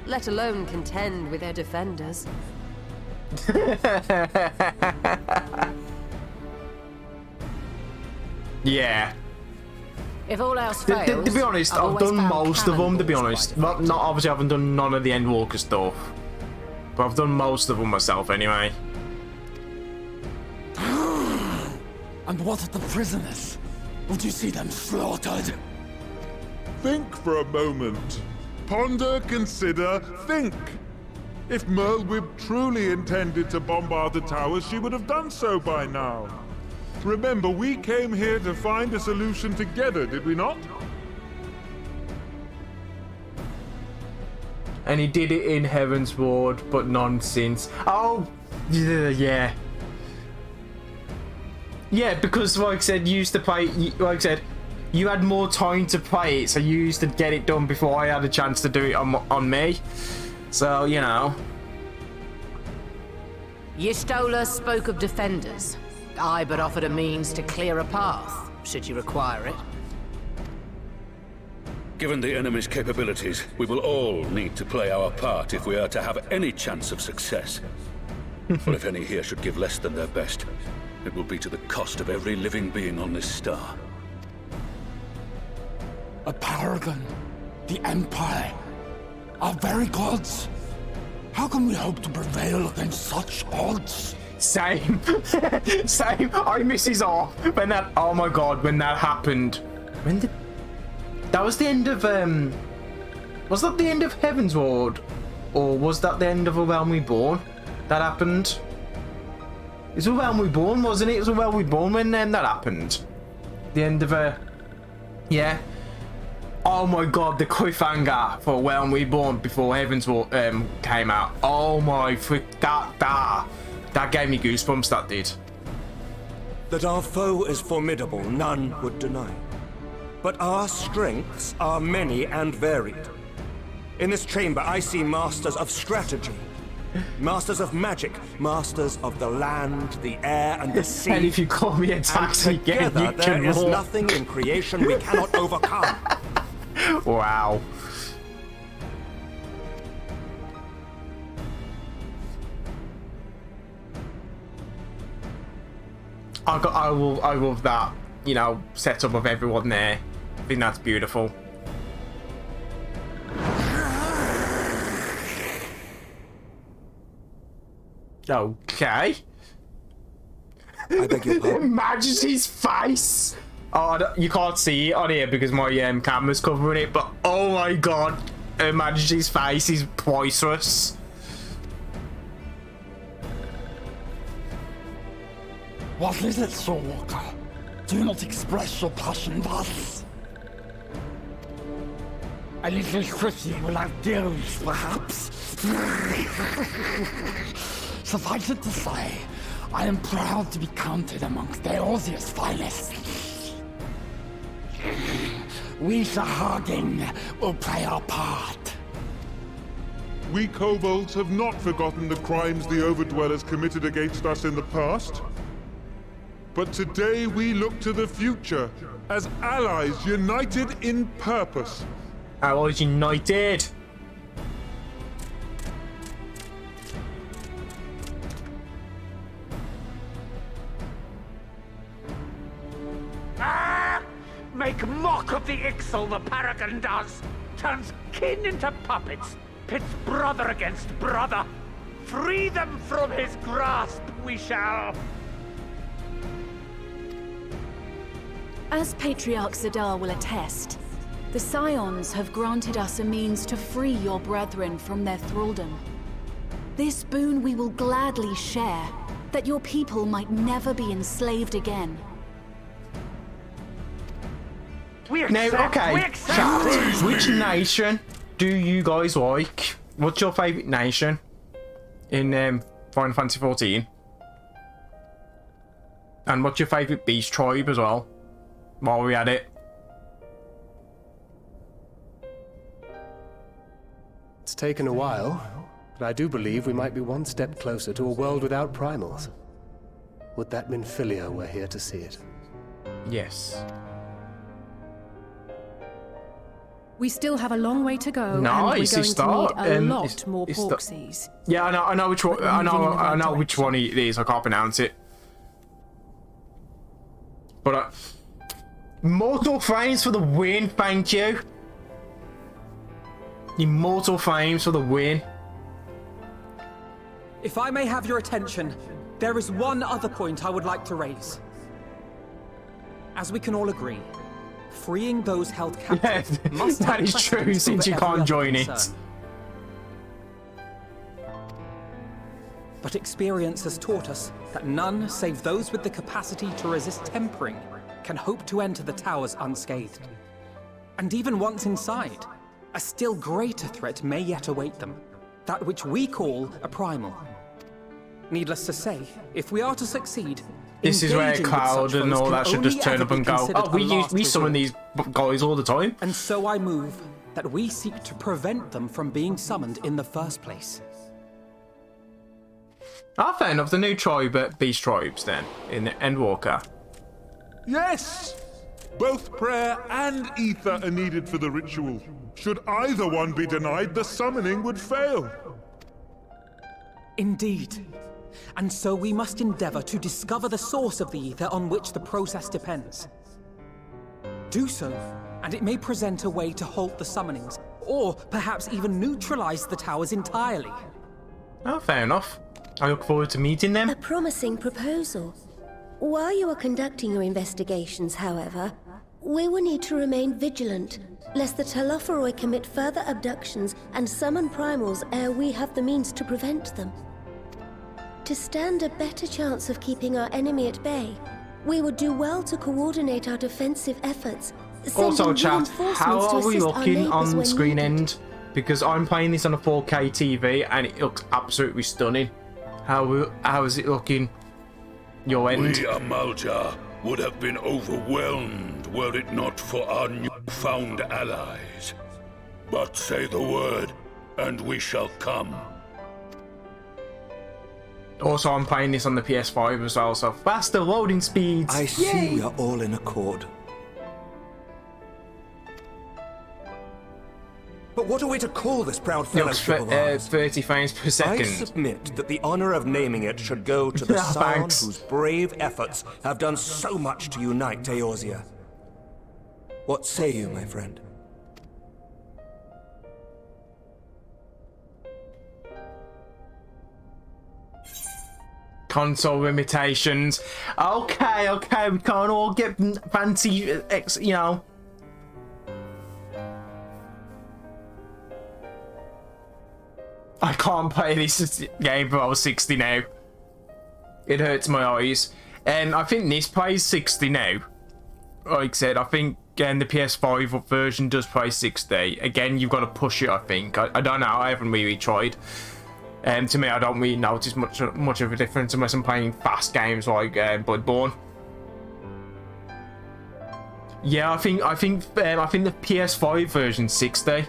let alone contend with their defenders. Yeah. if all else fails, To be honest, I've done most of them, to be honest. Not obviously, I haven't done none of the Endwalker stuff. But I've done most of them myself anyway. And what of the prisoners? Would you see them slaughtered? Think for a moment. Ponder, consider, think. If Merlwyb truly intended to bombard the towers, she would have done so by now. Remember, we came here to find a solution together, did we not? And he did it in Heaven's Ward, but nonsense. Oh, yeah. Yeah, because like I said, you used to play, like I said, you had more time to play it, so you used to get it done before I had a chance to do it on me. So, you know. Y'shtola spoke of defenders. I but offered a means to clear a path, should you require it. Given the enemy's capabilities, we will all need to play our part if we are to have any chance of success. For if any here should give less than their best, it will be to the cost of every living being on this star. A paragon, the Empire, our very gods. How can we hope to prevail against such odds? Same. Same. I miss his off when that. Oh my god, when that happened. When did? That was the end of Was that the end of Heaven's Ward, or was that the end of A Realm Reborn? that happened. It was a Realm Reborn, wasn't it? It was a Realm Reborn when that happened. The end of a... Yeah. Oh my god, the cliffhanger for Realm Reborn before Heaven's War came out. Oh my frick, that gave me goosebumps, that did. That our foe is formidable, none would deny. But our strengths are many and varied. In this chamber, I see masters of strategy, masters of magic, masters of the land, the air, and the sea. And if you call me a taxi again, together, you can there is walk. nothing in creation we cannot overcome. Wow. I love that, you know, setup of everyone there. I think that's beautiful. Okay. I beg your pardon? Majesty's face! Oh, you can't see it on here because my camera's covering it, but oh my god, Her Majesty's face is priceless. What is it, Soulwalker? Do not express your passion thus. A little Chrissy will have deals, perhaps. Suffice it to say, I am proud to be counted amongst Eorzea's finest. We Sahagin will play our part. We kobolds have not forgotten the crimes the Overdwellers committed against us in the past. But today we look to the future as allies united in purpose. Allies united! Make mock of the Ixal the Paragon does! Turns kin into puppets! Pits brother against brother! Free them from his grasp, we shall! As Patriarch Zadar will attest, the Scions have granted us a means to free your brethren from their thraldom. This boon we will gladly share, that your people might never be enslaved again. Now, okay, chat, which nation do you guys like? What's your favourite nation in Final Fantasy 14? And what's your favourite beast tribe as well, while we're at it? It's taken a while, but I do believe we might be one step closer to a world without primals. Would that Minfilia were here to see it? Yes. We still have a long way to go, Nice, and we're going to need a lot more it's Porksies. Yeah, I know which one. I know which one it is. I can't pronounce it. But Immortal Frames for the win, thank you. Immortal Frames for the win. If I may have your attention, there is one other point I would like to raise. As we can all agree, freeing those held captive must that have is true, precedence since you over every can't other join it. concern. But experience has taught us that none save those with the capacity to resist tempering can hope to enter the towers unscathed. And even once inside, a still greater threat may yet await them, that which we call a primal. Needless to say, if we are to succeed, This is where engaging with Cloud such and foes all can that should only just turn ever up be and go, considered oh, a we last summon resort. these guys all the time. And so I move that we seek to prevent them from being summoned in the first place. Ah, fair enough. The new tribe, beast tribes then, in Endwalker. Yes! Both prayer and ether are needed for the ritual. Should either one be denied, the summoning would fail. Indeed. And so we must endeavor to discover the source of the ether on which the process depends. Do so, and it may present a way to halt the summonings, or perhaps even neutralize the towers entirely. Oh, fair enough. I look forward to meeting them. A promising proposal. While you are conducting your investigations, however, we will need to remain vigilant, lest the Telophoroi commit further abductions and summon primals ere we have the means to prevent them. To stand a better chance of keeping our enemy at bay, we would do well to coordinate our defensive efforts. Also, chat, how are we looking on when screen needed. end? Because I'm playing this on a 4K TV and it looks absolutely stunning. How is it looking? Your end? We, Amalja, would have been overwhelmed were it not for our newfound allies. But say the word, and we shall come. Also, I'm playing this on the PS5 as well, so faster loading speeds. I see we are all in accord. But what are we to call this proud fellowship of ours? 30 frames per second. I submit that the honor of naming it should go to the scion Thanks. whose brave efforts have done so much to unite Eorzea. What say you, my friend? Console limitations. Okay, we can't all get fancy, you know. I can't play this game below 60 now. It hurts my eyes. I think this plays 60 now. Like I said, I think the PS5 version does play 60. Again, you've got to push it, I think. I don't know, I haven't really tried. To me, I don't really notice much of a difference unless I'm playing fast games like Bloodborne. Yeah, I think the PS5 version 60.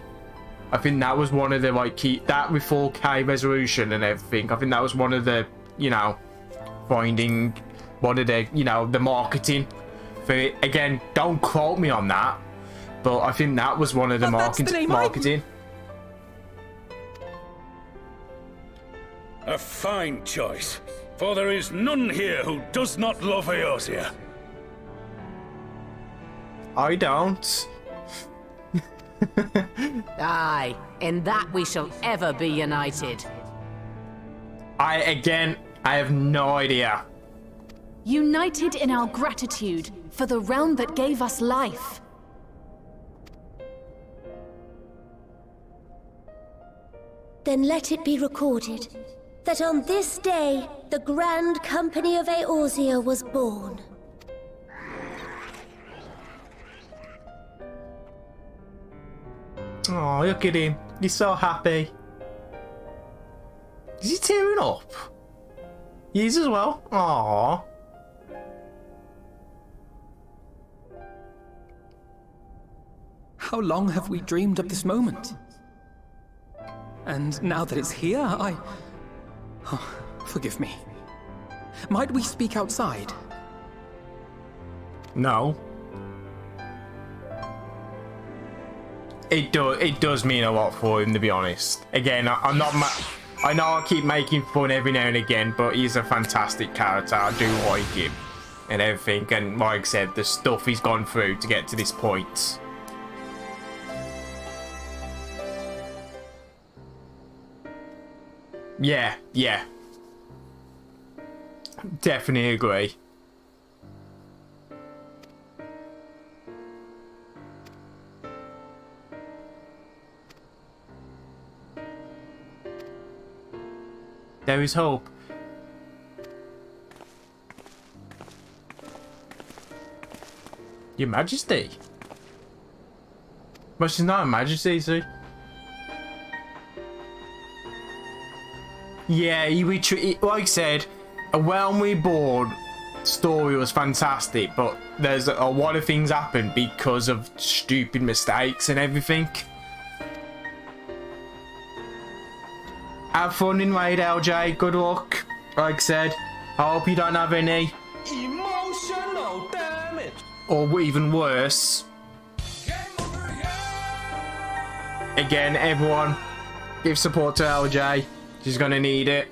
I think that was one of the that with 4K resolution and everything. I think that was one of the, you know, the marketing for it. Again, don't quote me on that, but I think that was one of the marketing. A fine choice, for there is none here who does not love Eorzea. I don't. Aye, in that we shall ever be united. I have no idea. United in our gratitude for the realm that gave us life. Then let it be recorded that on this day, the Grand Company of Eorzea was born. Oh, look at him. He's so happy. Is he tearing up? He is as well. Aww. How long have we dreamed of this moment? And now that it's here, Oh, forgive me. Might we speak outside? No. It does mean a lot for him, to be honest. Again, I'm not. I know I keep making fun every now and again, but he's a fantastic character. I do like him and everything. And like I said, the stuff he's gone through to get to this point. Yeah. Definitely agree. There is hope. Your Majesty. But she's not a Majesty, is she? Yeah, like I said, a Realm Reborn story was fantastic, but there's a lot of things happen because of stupid mistakes and everything. Have fun in Raid, LJ. Good luck. Like I said, I hope you don't have any. Emotional damage. Or even worse. Again, everyone, give support to LJ. She's gonna need it.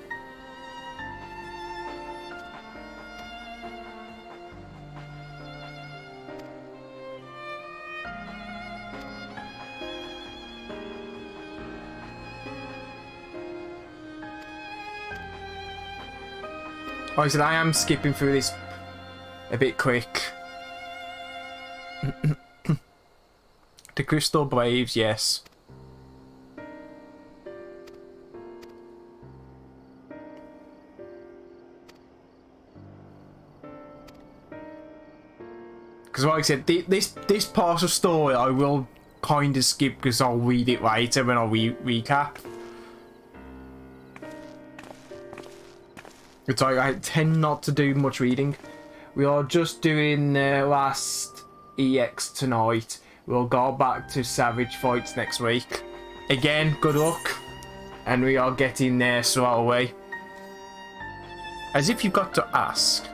Like I said, I am skipping through this a bit quick. The Crystal Braves, yes. Because like I said, this part of story I will kind of skip because I'll read it later when I recap. It's like I tend not to do much reading. We are just doing the last EX tonight. We'll go back to Savage Fights next week. Again, good luck. And we are getting there slowly. As if you've got to ask.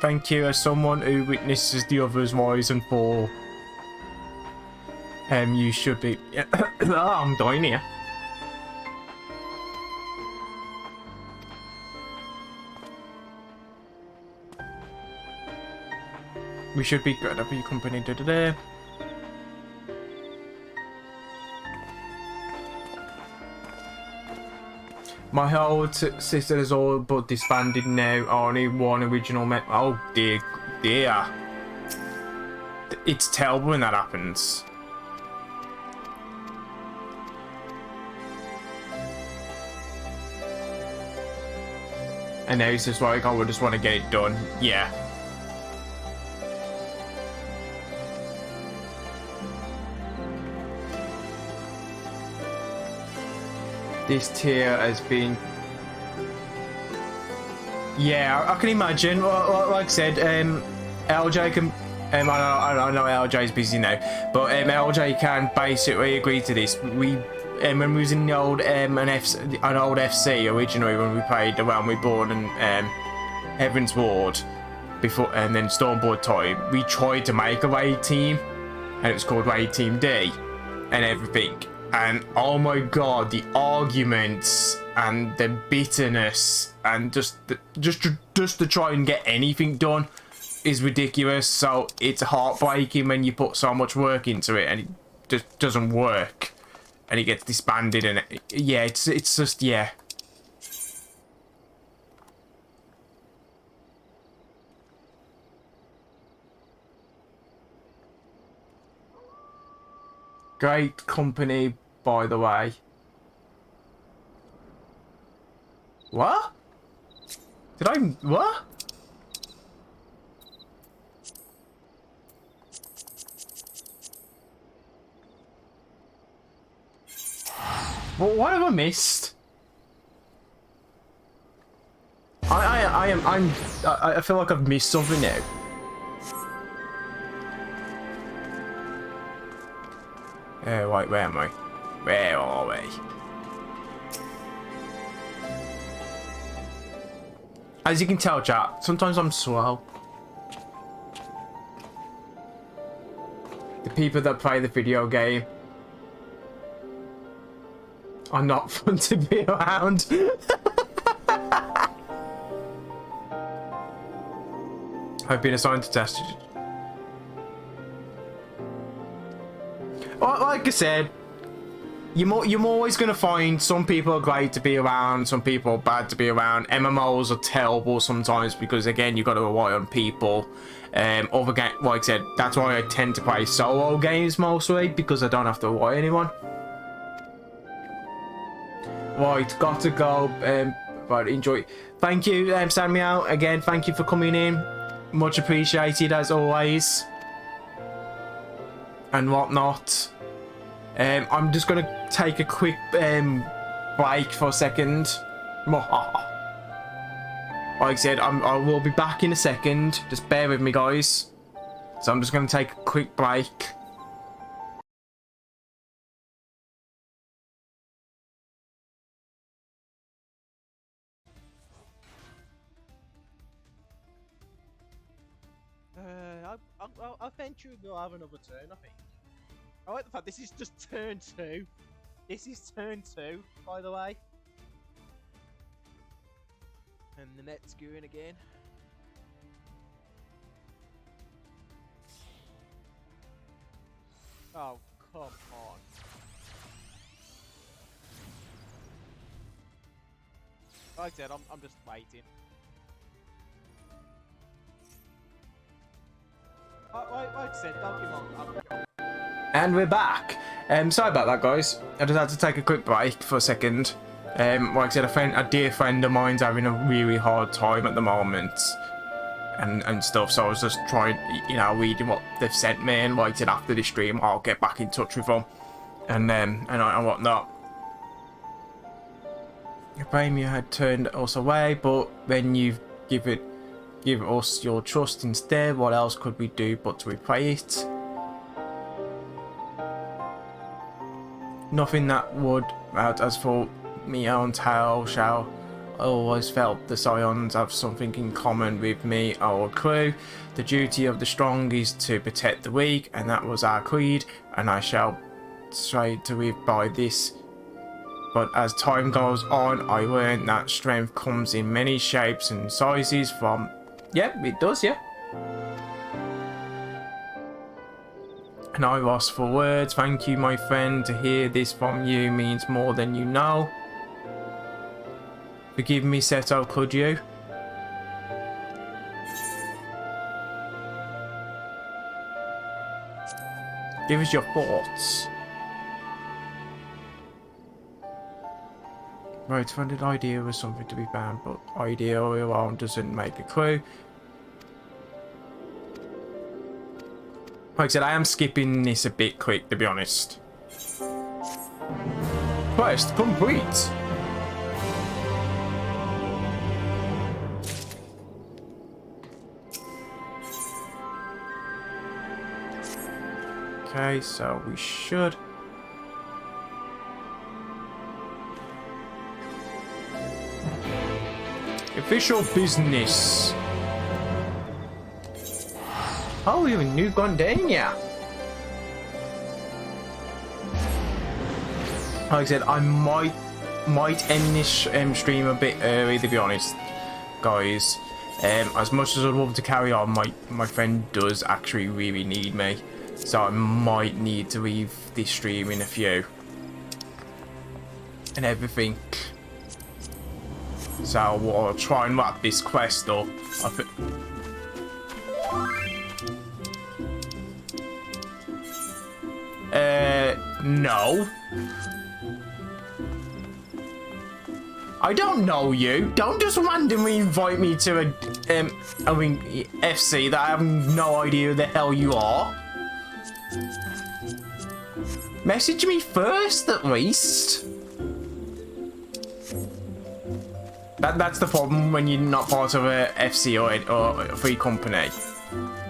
Thank you as someone who witnesses the others rise and fall. You should be... oh, I'm dying here. We should be good at your company. My old sister is all but disbanded now. Only one original member. Oh dear. It's terrible when that happens. And now he's just like, oh, we just want to get it done. Yeah. This tier has been... Yeah, I can imagine. Like I said, LJ can... I know LJ's busy now, but LJ can basically agree to this. When we was in the old an old FC originally, when we played the one we bought and Heaven's Ward before, and then Stormboard time, we tried to make a raid team, and it was called Raid Team D, and everything. And oh my god, the arguments and the bitterness and just to try and get anything done is ridiculous. So it's heartbreaking when you put so much work into it and it just doesn't work, and it gets disbanded. And yeah, it's just, yeah. Great company, by the way. What? Did I... What? What have I missed? I feel like I've missed something now. Wait, where am I? Where are we? As you can tell, chat, sometimes I'm slow. The people that play the video game are not fun to be around. I've been assigned to test. Well, like I said, you're always going to find some people are great to be around, some people are bad to be around. MMOs are terrible sometimes because, again, you've got to rely on people. Other games, like I said, that's why I tend to play solo games mostly, because I don't have to rely on anyone. Right, got to go. But enjoy. Thank you, Samuel. Again, thank you for coming in. Much appreciated as always. And whatnot. I'm just gonna take a quick break for a second. Like I said, I will be back in a second. Just bear with me, guys. So I'm just gonna take a quick break. I think we'll have another turn, I think. I like the fact this is just turn 2. This is turn 2, by the way. And the net's going again. Oh, come on. Like I said, I'm just waiting. Like I said, don't give up. And we're back. Sorry about that, guys. I just had to take a quick break for a second. Like I said, a dear friend of mine's having a really hard time at the moment, and stuff. So I was just trying, you know, reading what they've sent me, and like I said, after the stream, I'll get back in touch with them, and whatnot. Brahmia had turned us away, but then you've give us your trust instead. What else could we do but to repay it? Nothing that would. As for me own tale, shall I always felt the Scions have something in common with me, our crew. The duty of the strong is to protect the weak, and that was our creed, and I shall try to live by this. But as time goes on, I learned that strength comes in many shapes and sizes from... Yep, it does, yeah. And I lost for words. Thank you, my friend. To hear this from you means more than you know. Forgive me, Seto, could you? Give us your thoughts. Right, funded idea was something to be banned, but idea alone doesn't make a clue. Like I said, I am skipping this a bit quick, to be honest. Quest complete. Okay, so we should... Official business. Oh, we have a new Gondania. Like I said, I might end this stream a bit early, to be honest, guys. As much as I'd love to carry on, my friend does actually really need me, so I might need to leave this stream in a few and everything. So I'll try and wrap this quest up. No. I don't know you. Don't just randomly invite me to a, FC that I have no idea who the hell you are. Message me first, at least. That's the problem when you're not part of a FC or a free company.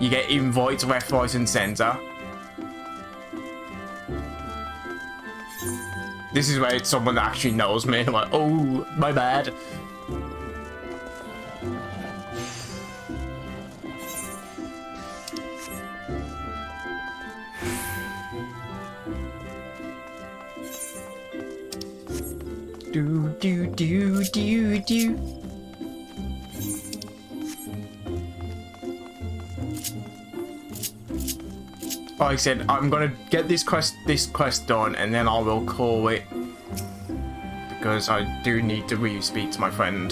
You get invites left, right, and centre. This is where it's someone that actually knows me. I'm like, oh, my bad. Do. Like I said, I'm gonna get this quest done, and then I will call it, because I do need to really speak to my friend.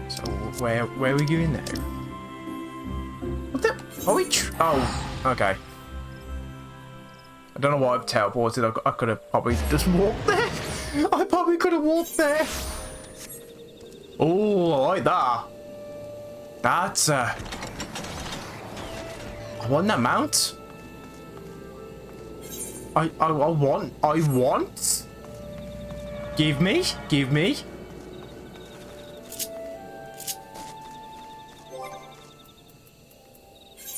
So where are we going now? What the? Are we? Oh, okay. I don't know why I've teleported. I could have probably just walked there. I probably could have walked there. Oh, I like that. That's I want that mount. I want. Give me.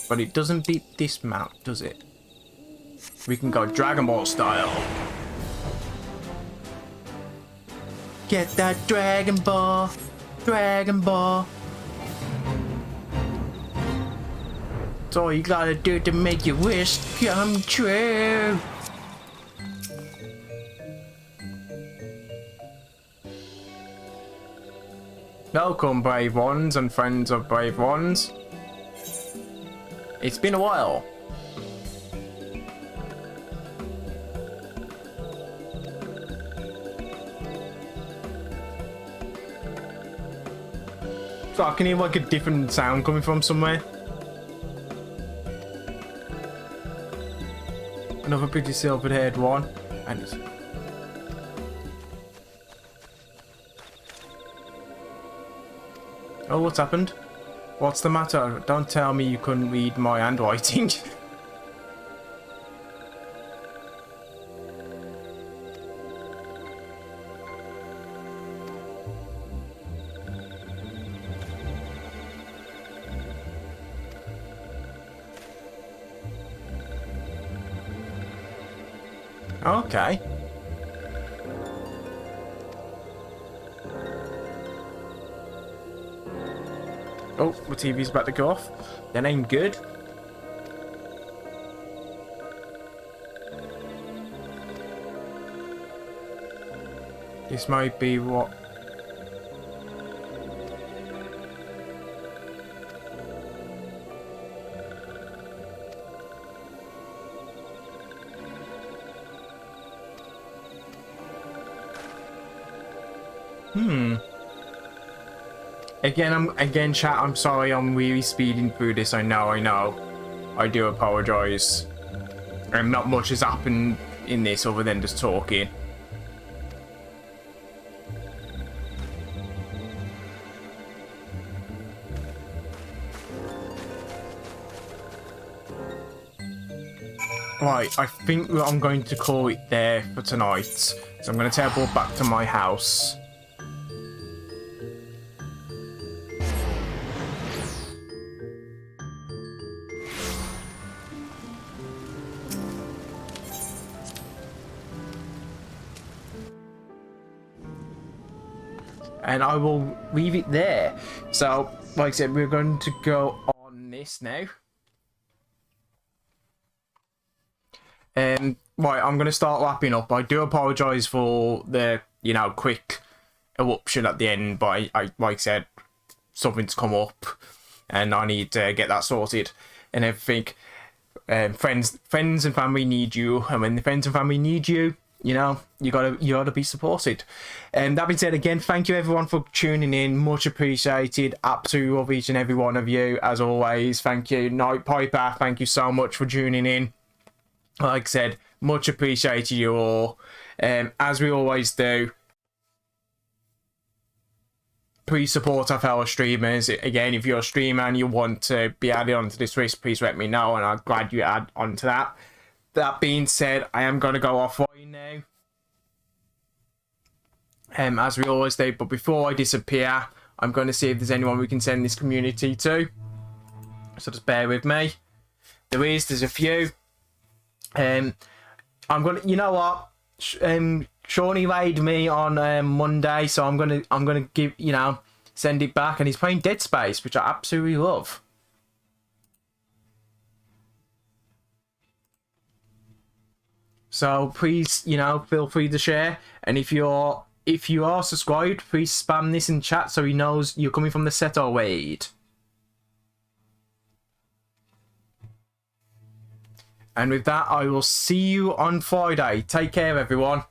But it doesn't beat this mount, does it? We can go Dragon Ball style. Get that Dragon Ball. Dragon Ball. That's all you gotta do to make your wish come true. Welcome, brave ones and friends of brave ones. It's been a while. I can hear like a different sound coming from somewhere. Another pretty silver-haired one. And it's... Oh, what's happened? What's the matter? Don't tell me you couldn't read my handwriting. Okay. Oh, the TV's about to go off. That ain't good. This might be what... Again, chat, I'm sorry, I'm really speeding through this. I know. I do apologise. And not much has happened in this other than just talking. Right, I think that I'm going to call it there for tonight. So I'm going to teleport back to my house. And I will leave it there. So, like I said, we're going to go on this now. Right, I'm going to start wrapping up. I do apologise for the, quick eruption at the end, but I like I said, something's come up, and I need to get that sorted and everything. Friends and family need you, and when the friends and family need you, you gotta be supported. And that being said, again, thank you everyone for tuning in. Much appreciated. Absolutely love each and every one of you as always. Thank you, Night Piper. Thank you so much for tuning in. Like I said, much appreciated you all. As we always do, please support our fellow streamers. Again, if you're a streamer and you want to be added onto this list, please let me know, and I'm glad you add onto that. That being said, I am going to go offline now, as we always do. But before I disappear, I'm going to see if there's anyone we can send this community to. So just bear with me. There's a few. I'm gonna, you know what? Shawnee raided me on Monday, so I'm gonna give, send it back, and he's playing Dead Space, which I absolutely love. So please, feel free to share. And if you are subscribed, please spam this in chat so he knows you're coming from the Seto raid. And with that, I will see you on Friday. Take care, everyone.